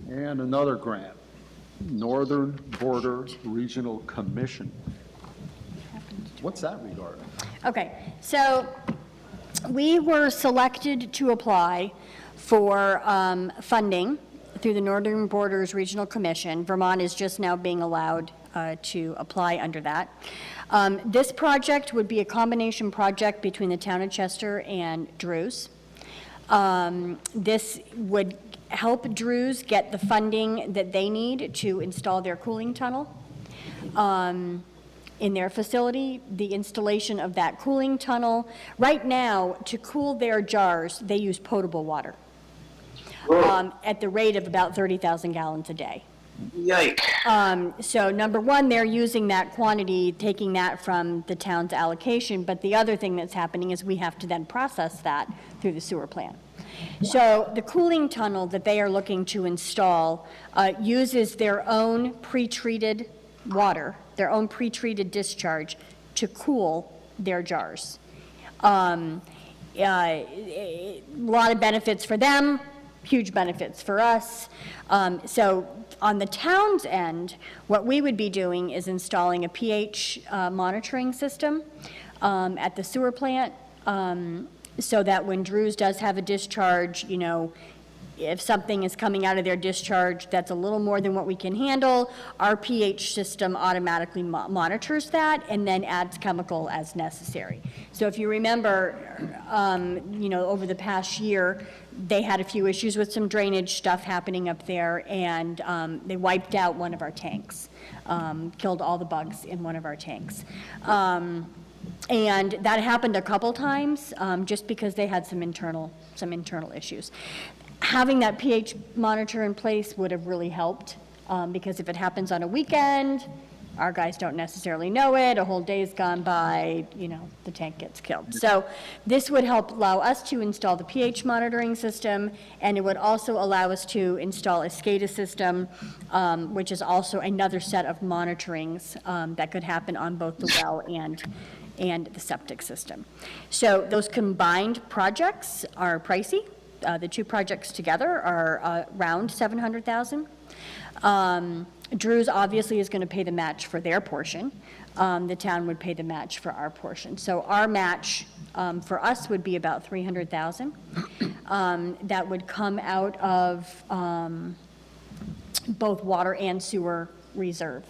And another grant, Northern Border Regional Commission. What's that regarding? Okay, so we were selected to apply for funding through the Northern Borders Regional Commission. Vermont is just now being allowed to apply under that. This project would be a combination project between the town of Chester and Drews. This would help Drews get the funding that they need to install their cooling tunnel in their facility. The installation of that cooling tunnel, right now, to cool their jars, they use potable water at the rate of about 30,000 gallons a day. Yike. So number one, they're using that quantity, taking that from the town's allocation, but the other thing that's happening is we have to then process that through the sewer plant. So the cooling tunnel that they are looking to install uses their own pre-treated water, their own pre-treated discharge to cool their jars. A lot of benefits for them, huge benefits for us. So on the town's end, what we would be doing is installing a pH monitoring system at the sewer plant, so that when Drews does have a discharge, if something is coming out of their discharge that's a little more than what we can handle, our pH system automatically monitors that and then adds chemical as necessary. So if you remember, over the past year, they had a few issues with some drainage stuff happening up there, and they wiped out one of our tanks, killed all the bugs in one of our tanks. And that happened a couple times, just because they had some internal issues. having that pH monitor in place would have really helped, because if it happens on a weekend, our guys don't necessarily know it, a whole day's gone by, the tank gets killed. So this would help allow us to install the pH monitoring system, and it would also allow us to install a SCADA system, which is also another set of monitorings that could happen on both the well and the septic system. So those combined projects are pricey. The two projects together are around $700,000. Drew's obviously is going to pay the match for their portion. The town would pay the match for our portion. So our match for us would be about $300,000. That would come out of both water and sewer reserve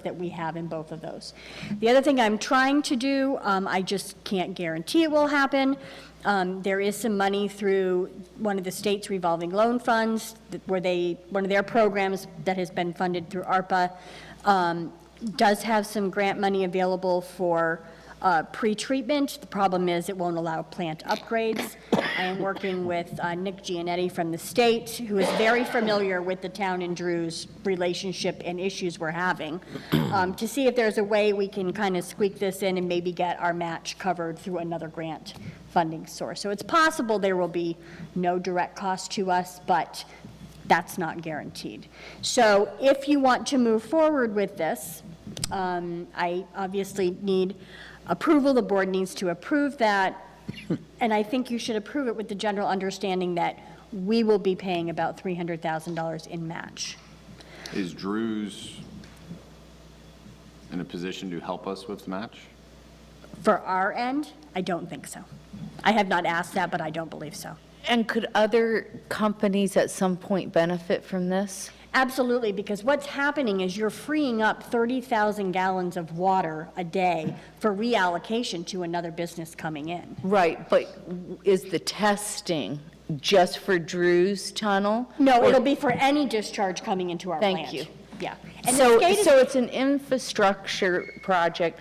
that we have in both of those. The other thing I'm trying to do, I just can't guarantee it will happen. There is some money through one of the state's revolving loan funds where one of their programs that has been funded through ARPA does have some grant money available for pre-treatment. The problem is it won't allow plant upgrades. I am working with Nick Gianetti from the state, who is very familiar with the town and Drew's relationship and issues we're having, to see if there's a way we can kind of squeak this in and maybe get our match covered through another grant funding source. So it's possible there will be no direct cost to us, but that's not guaranteed. So if you want to move forward with this, I obviously need approval. The board needs to approve that. And I think you should approve it with the general understanding that we will be paying about $300,000 in match. Is Drew's in a position to help us with the match? For our end, I don't think so. I have not asked that, but I don't believe so. And could other companies at some point benefit from this? Absolutely, because what's happening is you're freeing up 30,000 gallons of water a day for reallocation to another business coming in. Right, but is the testing just for Drew's tunnel? No, it'll be for any discharge coming into our plant. Thank you. Yeah. And So the SCADA it's an infrastructure project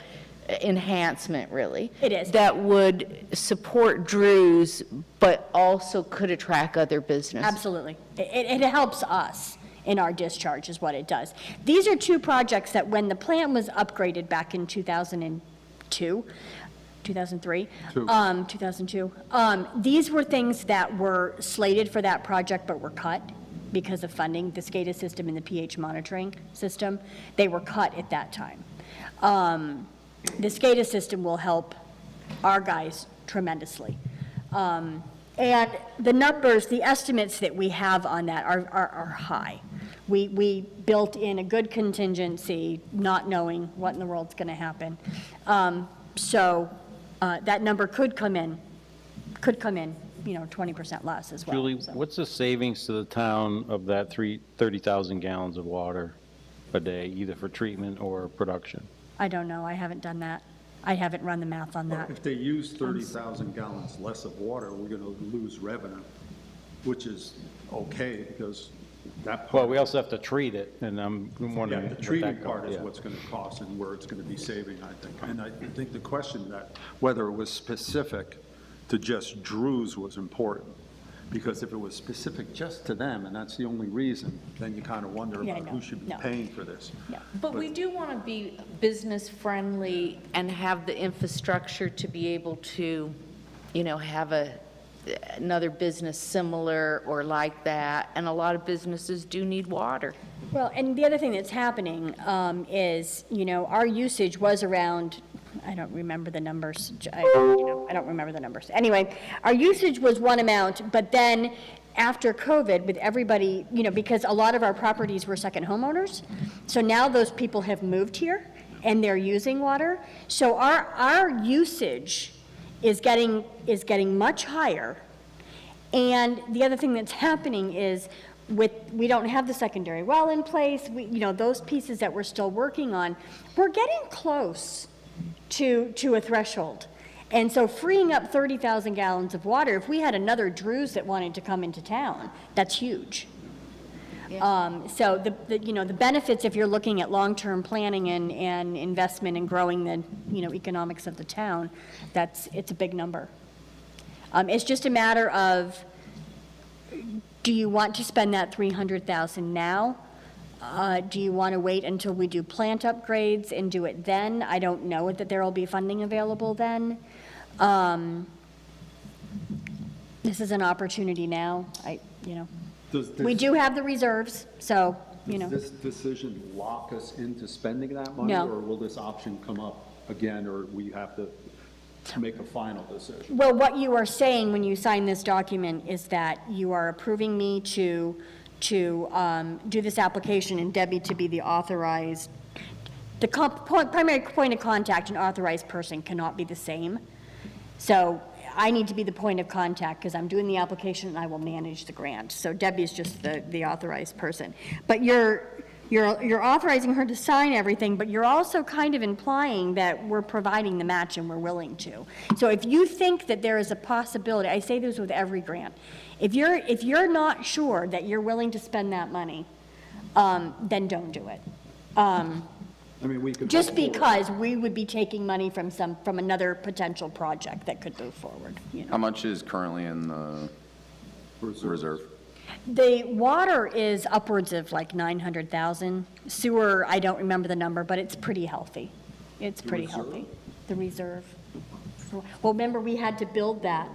enhancement, really. It is. That would support Drew's, but also could attract other business. Absolutely. It helps us in our discharge is what it does. These are two projects that when the plant was upgraded back in 2002, 2003, 2002, these were things that were slated for that project but were cut because of funding, the SCADA system and the pH monitoring system. They were cut at that time. The SCADA system will help our guys tremendously. And the numbers, the estimates that we have on that are high. We built in a good contingency, not knowing what in the world's going to happen. So that number could come in, 20% less as well. Julie, So. what's the savings to the town of that 30,000 gallons of water a day, either for treatment or production? I don't know. I haven't done that. I haven't run the math on that. If they use 30,000 gallons less of water, we're going to lose revenue, which is okay, because that part. Well, we also have to treat it, and I'm wondering. Yeah, the what treating that part is yeah. what's going to cost and where it's going to be saving, I think. And I think the question that whether it was specific to just Drew's was important, because if it was specific just to them, and that's the only reason, then you kind of wonder Yeah, about no, who should be no. paying for this. But we do want to be business-friendly and have the infrastructure to be able to, have another business similar or like that, and a lot of businesses do need water. Well, and the other thing that's happening is, our usage was around, I don't remember the numbers. I don't remember the numbers. Anyway, our usage was one amount, but then after COVID, with everybody, because a lot of our properties were second homeowners, so now those people have moved here and they're using water. So our usage is getting much higher. And the other thing that's happening is we don't have the secondary well in place. Those pieces that we're still working on, we're getting close to a threshold. And so freeing up 30,000 gallons of water, if we had another Drew's that wanted to come into town, that's huge. So the benefits, if you're looking at long-term planning and investment and growing the, economics of the town, it's a big number. It's just a matter of do you want to spend that 300,000 now? Do you want to wait until we do plant upgrades and do it then? I don't know that there will be funding available then. This is an opportunity now. We do have the reserves, so, Does this decision lock us into spending that money? No. Or will this option come up again, or we have to make a final decision? Well, what you are saying when you sign this document is that you are approving me to do this application and Debbie to be the authorized, the primary point of contact and authorized person cannot be the same. So I need to be the point of contact because I'm doing the application and I will manage the grant. So Debbie is just the authorized person. But you're authorizing her to sign everything, but you're also kind of implying that we're providing the match and we're willing to. So if you think that there is a possibility, I say this with every grant, if you're not sure that you're willing to spend that money, then don't do it. We could. Just because we would be taking money from another potential project that could move forward. How much is currently in the reserve? The water is upwards of like 900,000. Sewer, I don't remember the number, but it's pretty healthy. It's pretty healthy. The reserve. Well, remember, we had to build that.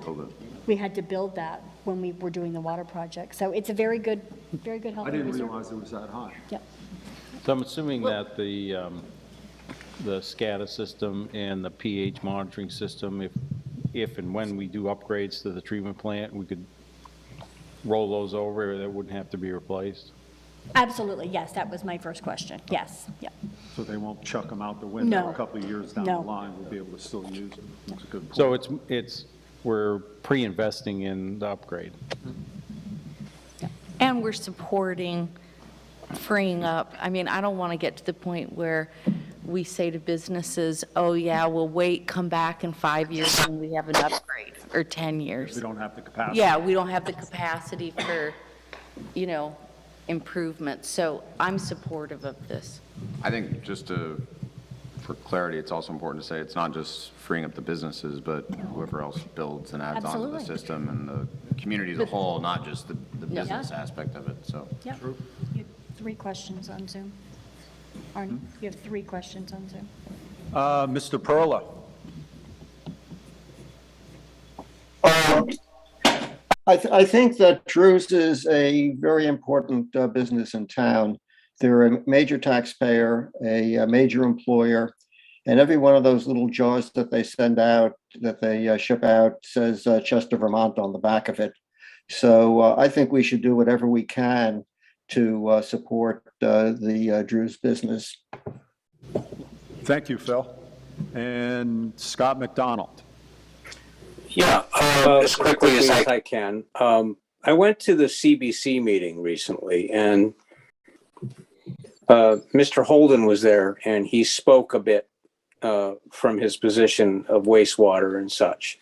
We had to build that when we were doing the water project. So it's a very good healthy reserve. I didn't realize it was that high. Yep. So I'm assuming that the SCADA system and the pH monitoring system, if and when we do upgrades to the treatment plant, we could roll those over, that wouldn't have to be replaced? Absolutely, yes, that was my first question. Yes, yeah. So they won't chuck them out the window No. a couple of years down No. the line, we'll be able to still use them. That's a good point. So we're pre-investing in the upgrade. And we're supporting freeing up. I mean, I don't want to get to the point where we say to businesses, oh yeah, we'll wait, come back in 5 years when we have an upgrade, or 10 years. We don't have the capacity. Yeah, we don't have the capacity for, improvements. So I'm supportive of this. I think for clarity, it's also important to say it's not just freeing up the businesses, but whoever else builds and adds on to the Absolutely. system and the community as a whole, not just the Yeah. business aspect of it, so. Yep. You have 3 questions on Zoom. Arnie, you have 3 questions on Zoom. Mr. Perla. I think that Drew's is a very important business in town. They're a major taxpayer, a major employer, and every one of those little jars that they send out, that they ship out, says Chester, Vermont on the back of it. So I think we should do whatever we can to support the Drew's business. Thank you, Phil. And Scott McDonald. Yeah, as quickly as I can. I went to the CBC meeting recently, and Mr. Holden was there, and he spoke a bit from his position of wastewater and such.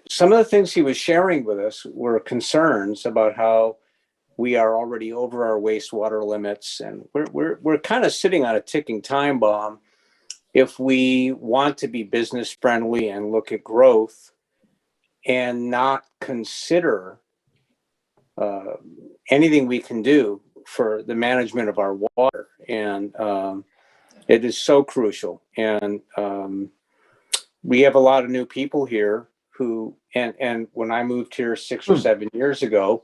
Some of the things he was sharing with us were concerns about how we are already over our wastewater limits, and we're kind of sitting on a ticking time bomb if we want to be business friendly and look at growth and not consider anything we can do for the management of our water. And it is so crucial. And we have a lot of new people here who, and when I moved here 6 or 7 years ago,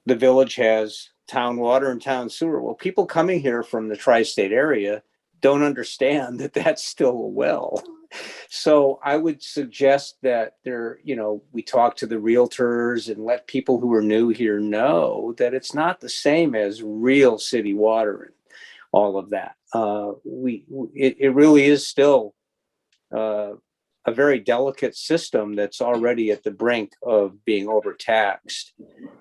the village has town water and town sewer. Well, people coming here from the tri-state area don't understand that that's still a well. So I would suggest that we talk to the realtors and let people who are new here know that it's not the same as real city water and all of that. It really is still a very delicate system that's already at the brink of being overtaxed.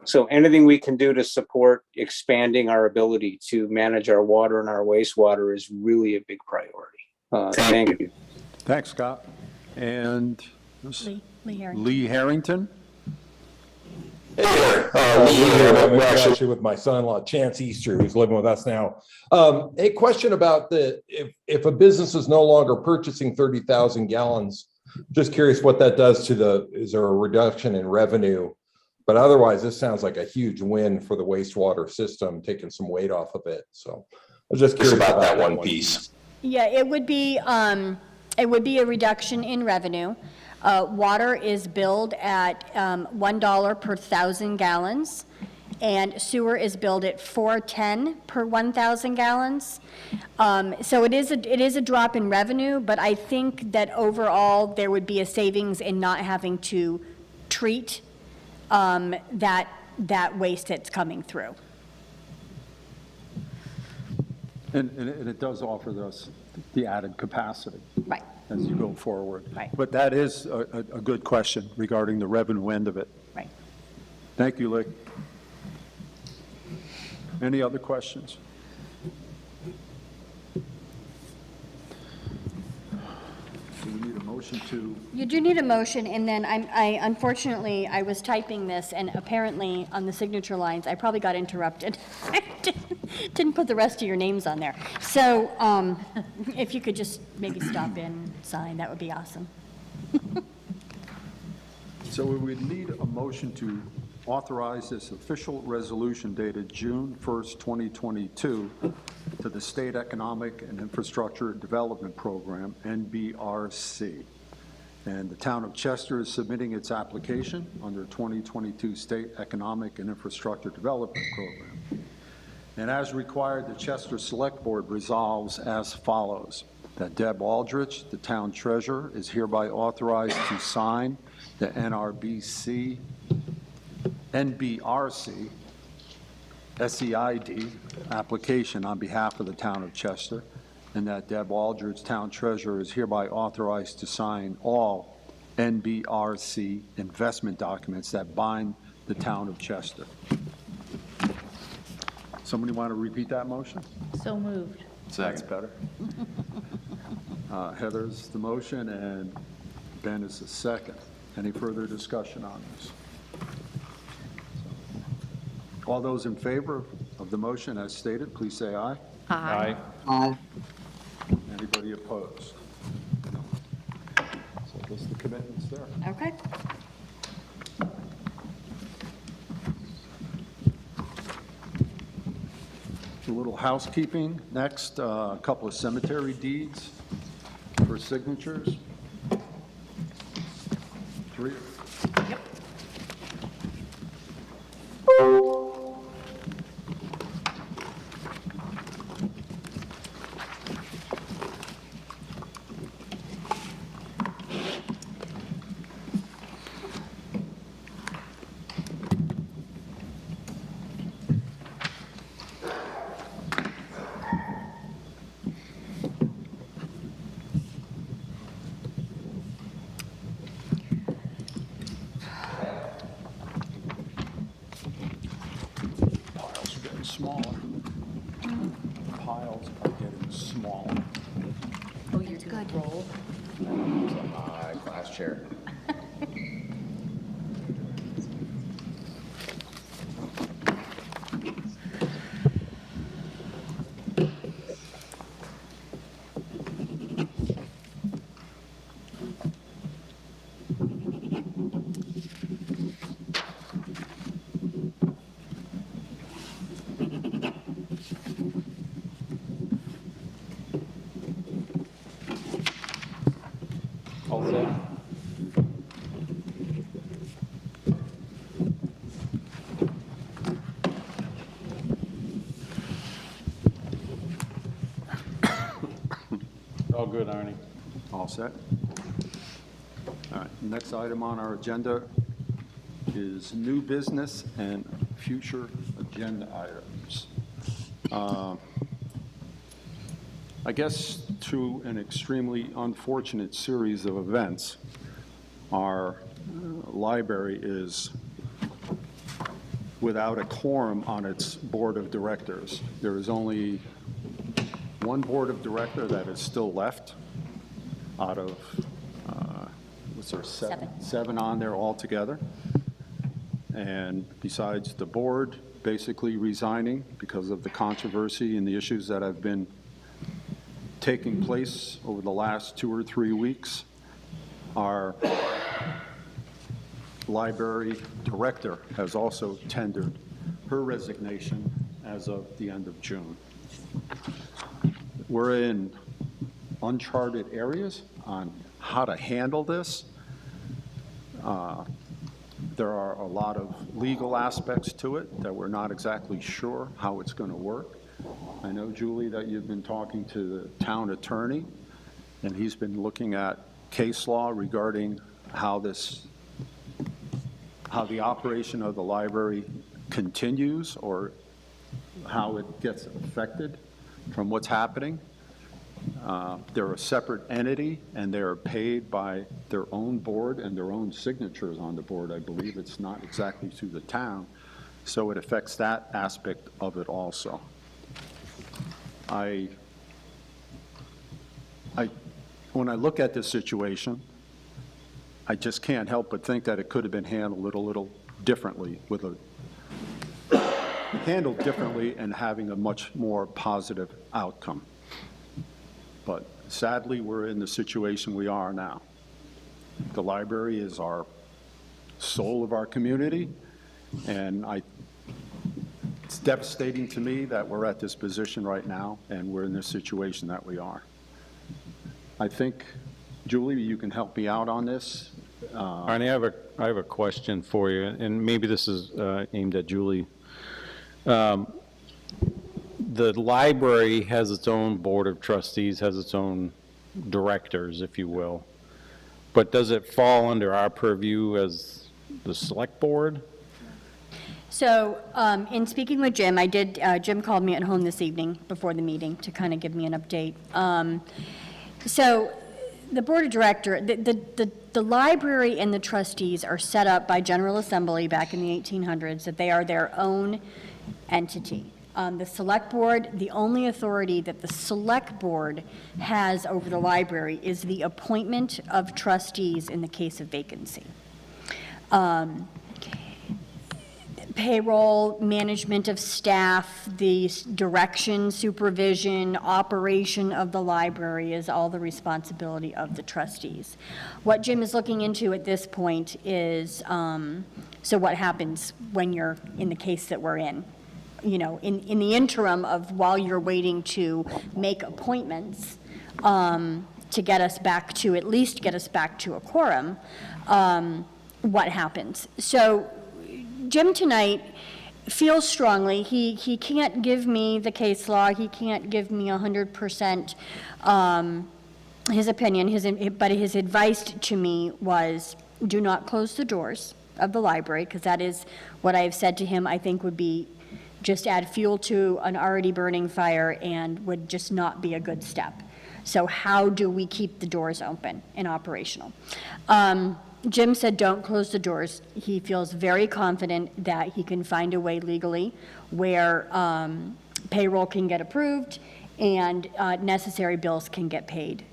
So anything we can do to support expanding our ability to manage our water and our wastewater is really a big priority. Thank you. Thanks, Scott. And Lee Harrington. Lee Harrington. I'm actually with my son-in-law, Chance Easter, who's living with us now. A question about if a business is no longer purchasing 30,000 gallons, just curious what that does to is there a reduction in revenue But otherwise, this sounds like a huge win for the wastewater system, taking some weight off of it. So I was just curious about that one piece. Yeah, it would be a reduction in revenue. Water is billed at $1 per 1,000 gallons, and sewer is billed at $4.10 per 1,000 gallons. So it is a drop in revenue, but I think that overall there would be a savings in not having to treat that waste that's coming through. And it does offer us the added capacity. Right. As you go forward. Right. But that is a good question regarding the revenue end of it. Right. Thank you, Lee. Any other questions? Do we need a motion to? You do need a motion, and then unfortunately, I was typing this, and apparently on the signature lines, I probably got interrupted. I didn't put the rest of your names on there. So if you could just maybe stop in, sign, that would be awesome. So we would need a motion to authorize this official resolution dated June 1st, 2022 to the State Economic and Infrastructure Development Program, NBRC. And the town of Chester is submitting its application under 2022 State Economic and Infrastructure Development Program. And as required, the Chester Select Board resolves as follows: that Deb Aldrich, the town treasurer, is hereby authorized to sign the NBRC SEID application on behalf of the town of Chester, and that Deb Aldrich, town treasurer, is hereby authorized to sign all NBRC investment documents that bind the town of Chester. Somebody want to repeat that motion? So moved. That's better. Heather's the motion and Ben is the second. Any further discussion on this? All those in favor of the motion as stated, please say aye. Aye. Aye. Anybody opposed? So I guess the commitment's there. Okay. A little housekeeping. Next, a couple of cemetery deeds for signatures. 3. Yep. Piles are getting smaller. Piles are getting smaller. Oh, you're good. Roll. Class chair. All set? All good, Arnie. All set? All right, next item on our agenda is new business and future agenda items. I guess through an extremely unfortunate series of events, our library is without a quorum on its board of directors. There is only one board of director that is still left out of, what's there, seven on there altogether. And besides the board basically resigning because of the controversy and the issues that have been taking place over the last 2 or 3 weeks, our library director has also tendered her resignation as of the end of June. We're in uncharted areas on how to handle this. There are a lot of legal aspects to it that we're not exactly sure how it's going to work. I know, Julie, that you've been talking to the town attorney, and he's been looking at case law regarding how the operation of the library continues or how it gets affected from what's happening. They're a separate entity, and they are paid by their own board and their own signatures on the board. I believe it's not exactly through the town, so it affects that aspect of it also. When I look at this situation, I just can't help but think that it could have been handled a little differently, handled differently and having a much more positive outcome. But sadly, we're in the situation we are now. The library is our soul of our community, and it's devastating to me that we're at this position right now, and we're in this situation that we are. I think, Julie, you can help me out on this. Arnie, I have a question for you, and maybe this is aimed at Julie. The library has its own board of trustees, has its own directors, if you will. But does it fall under our purview as the select board? So in speaking with Jim, Jim called me at home this evening before the meeting to kind of give me an update. So the board of director, the library and the trustees are set up by General Assembly back in the 1800s, that they are their own entity. The select board, the only authority that the select board has over the library is the appointment of trustees in the case of vacancy. Payroll, management of staff, the direction, supervision, operation of the library is all the responsibility of the trustees. What Jim is looking into at this point is, so what happens when you're in the case that we're in? You know, in the interim of while you're waiting to make appointments to get us back to, at least get us back to a quorum, what happens? So Jim tonight feels strongly, he can't give me the case law, he can't give me 100% his opinion, but his advice to me was, do not close the doors of the library, because that is what I have said to him I think would be just add fuel to an already burning fire and would just not be a good step. So how do we keep the doors open and operational? Jim said don't close the doors. He feels very confident that he can find a way legally where payroll can get approved and necessary bills can get paid.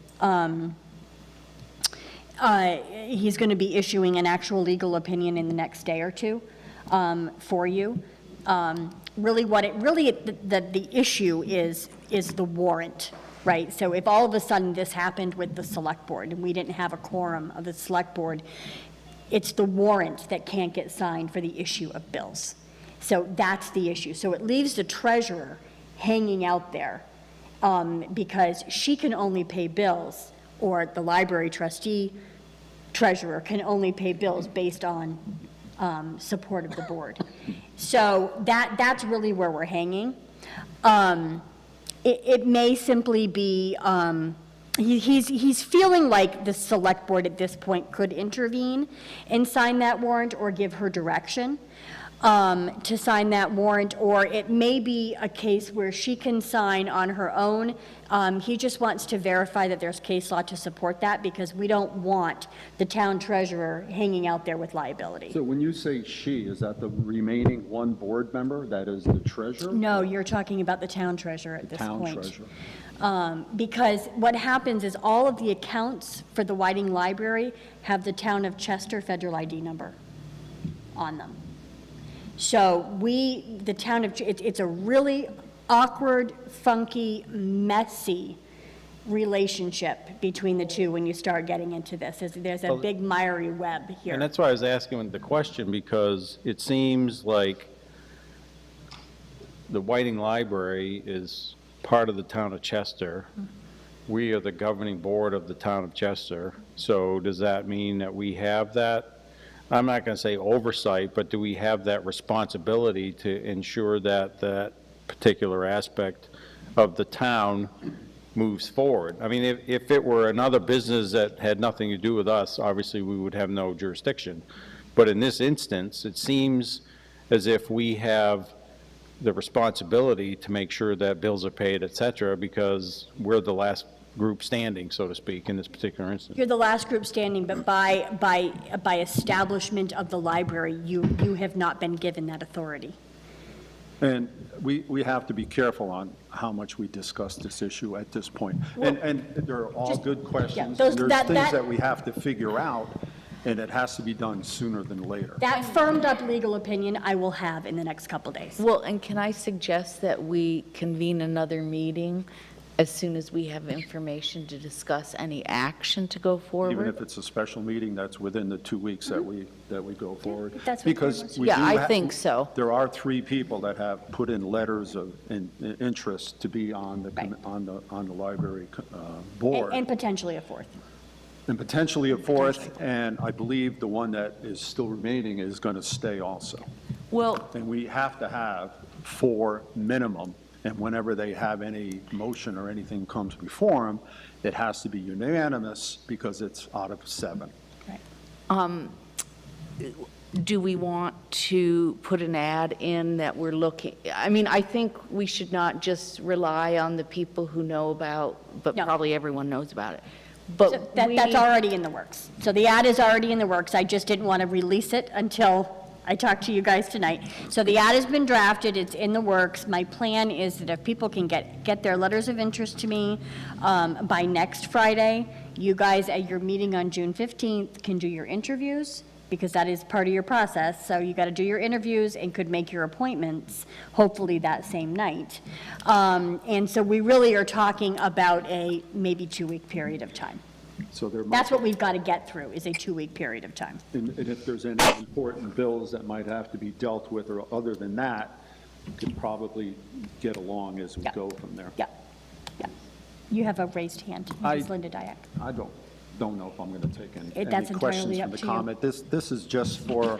He's going to be issuing an actual legal opinion in the next day or two for you. Really the issue is the warrant, right? So if all of a sudden this happened with the select board and we didn't have a quorum of the select board, it's the warrant that can't get signed for the issue of bills. So that's the issue. So it leaves the treasurer hanging out there because she can only pay bills, or the library trustee treasurer can only pay bills based on support of the board. So that's really where we're hanging. It may simply be, he's feeling like the select board at this point could intervene and sign that warrant or give her direction to sign that warrant, or it may be a case where she can sign on her own. He just wants to verify that there's case law to support that, because we don't want the town treasurer hanging out there with liability. So when you say she, is that the remaining one board member, that is the treasurer? No, you're talking about the town treasurer at this point. Town treasurer. Because what happens is all of the accounts for the Whiting Library have the town of Chester federal ID number on them. So the town of, it's a really awkward, funky, messy relationship between the two when you start getting into this. There's a big miry web here. And that's why I was asking the question, because it seems like the Whiting Library is part of the town of Chester. We are the governing board of the town of Chester. So does that mean that we have that, I'm not going to say oversight, but do we have that responsibility to ensure that that particular aspect of the town moves forward? I mean, if it were another business that had nothing to do with us, obviously we would have no jurisdiction. But in this instance, it seems as if we have the responsibility to make sure that bills are paid, et cetera, because we're the last group standing, so to speak, in this particular instance. You're the last group standing, but by establishment of the library, you have not been given that authority. And we have to be careful on how much we discuss this issue at this point. And they're all good questions. those- There's that- things that- that we have to figure out, and it has to be done sooner than later. That firmed up legal opinion I will have in the next couple days. Well, and can I suggest that we convene another meeting as soon as we have information to discuss any action to go forward? Even if it's a special meeting, that's within the 2 weeks that we go forward. That's what Because we Yeah, do I ha- think so. There are 3 people that have put in letters of interest to be on the library board. And potentially a fourth. And potentially a 4th, and I believe the one that is still remaining is going to stay also. Well, And we have to have 4 minimum, and whenever they have any motion or anything comes before them, it has to be unanimous because it's out of 7. do we want to put an ad in that we're looking, I mean, I think we should not just rely on the people who know about, but probably everyone knows about it. But So that's already in the works. So the ad is already in the works. I just didn't want to release it until I talked to you guys tonight. So the ad has been drafted, it's in the works. My plan is that if people can get their letters of interest to me by next Friday, you guys at your meeting on June 15th can do your interviews, because that is part of your process. So you got to do your interviews and could make your appointments, hopefully that same night. And so we really are talking about a maybe 2-week period of time. So there might, That's what we've got to get through, is a 2-week period of time. and if there's any important bills that might have to be dealt with, or other than that, we could probably get along as we go from there. Yeah, yeah. You have a raised hand, Ms. Linda Dyack. I don't know if I'm going to take any That's questions entirely from up the to you. comment. This is just for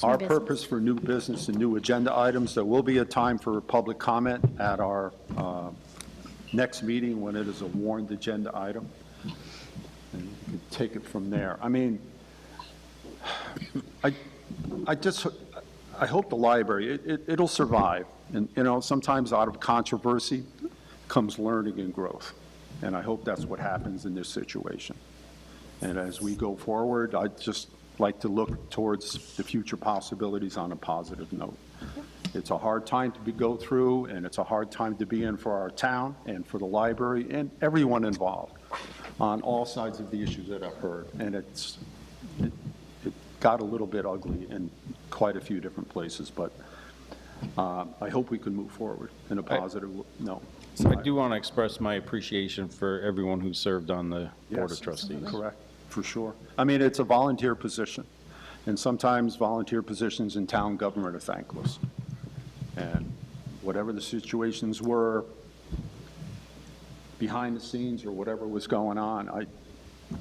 our business. purpose for new business and new agenda items. There will be a time for public comment at our next meeting when it is a warned agenda item. And you can take it from there. I mean, I hope the library, it'll survive. And, you know, sometimes out of controversy comes learning and growth. And I hope that's what happens in this situation. And as we go forward, I'd just like to look towards the future possibilities on a positive note. It's a hard time to go through, and it's a hard time to be in for our town and for the library and everyone involved on all sides of the issues that I've heard. And it got a little bit ugly in quite a few different places, but I hope we can move forward in a positive note. I do want to express my appreciation for everyone who served on the Board of Trustees. Correct, for sure. I mean, it's a volunteer position, and sometimes volunteer positions in town government are thankless. And whatever the situations were behind the scenes or whatever was going on,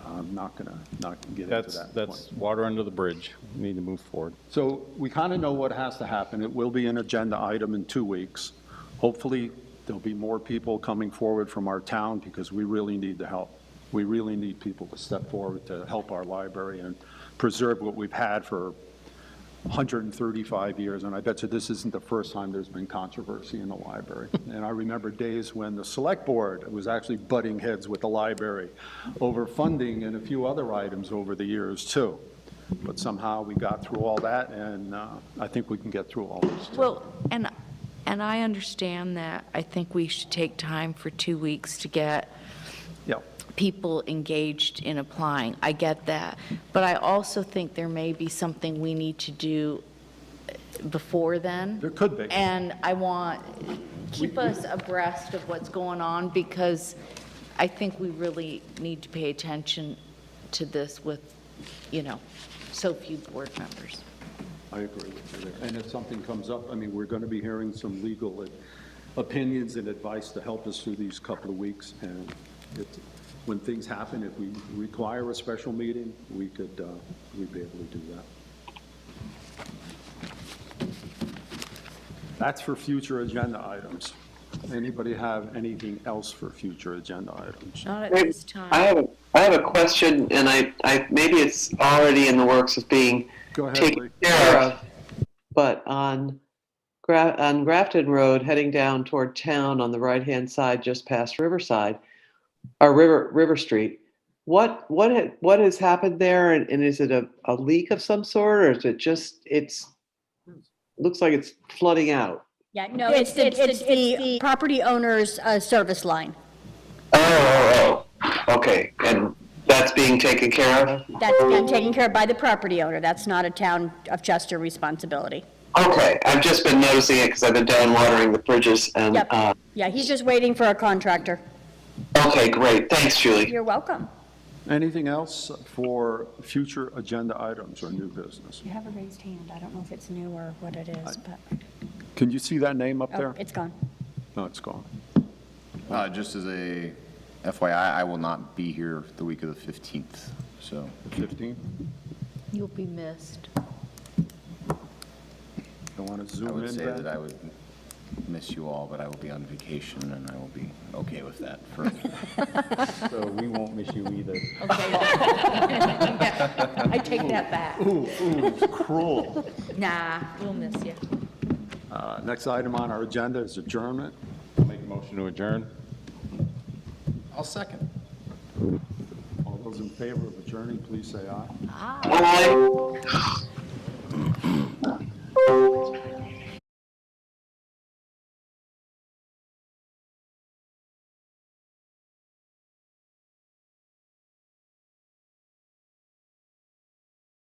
I'm not going to get into that. That's water under the bridge. We need to move forward. So we kind of know what has to happen. It will be an agenda item in 2 weeks. Hopefully, there'll be more people coming forward from our town because we really need the help. We really need people to step forward to help our library and preserve what we've had for 135 years. And I bet you this isn't the first time there's been controversy in the library. And I remember days when the select board was actually butting heads with the library over funding and a few other items over the years too. But somehow we got through all that, and I think we can get through all this too. well, and I understand that. I think we should take time for 2 weeks to get people engaged in applying. I get that. But I also think there may be something we need to do before then. There could be. And I want, keep us abreast of what's going on, because I think we really need to pay attention to this with, so few board members. I agree with you there. And if something comes up, I mean, we're going to be hearing some legal opinions and advice to help us through these couple of weeks. And when things happen, if we require a special meeting, we'd be able to do that. That's for future agenda items. Anybody have anything else for future agenda items? Not at this time. I have a question, and I maybe it's already in the works of being Go ahead, taken Lee. care of. But on Grafton Road, heading down toward town on the right-hand side, just past Riverside, or River Street, what has happened there, and is it a leak of some sort, or is it just looks like it's flooding out? Yeah, no, it's the property owner's service line. Oh, okay, and that's being taken care of? That's being taken care of by the property owner. That's not a town of Chester responsibility. Okay, I've just been noticing it because I've been down watering the bridges and, Yep. Yeah, he's just waiting for a contractor. okay, great. Thanks, Julie. You're welcome. Anything else for future agenda items or new business? You have a raised hand. I don't know if it's new or what it is, but, Can you see that name up oh, there? it's gone. No, it's gone. Just as a FYI, I will not be here the week of the 15th, so. The 15th? You'll be missed. Don't want to I zoom in, would say Ben? that I would miss you all, but I will be on vacation, and I will be okay with that for. So we won't miss you either. Okay. I take that back. Ooh, it's cruel. Nah, we'll miss you. Next item on our agenda is adjournment. Make a motion to adjourn. I'll second. All those in favor of adjourning, please say aye. Bye.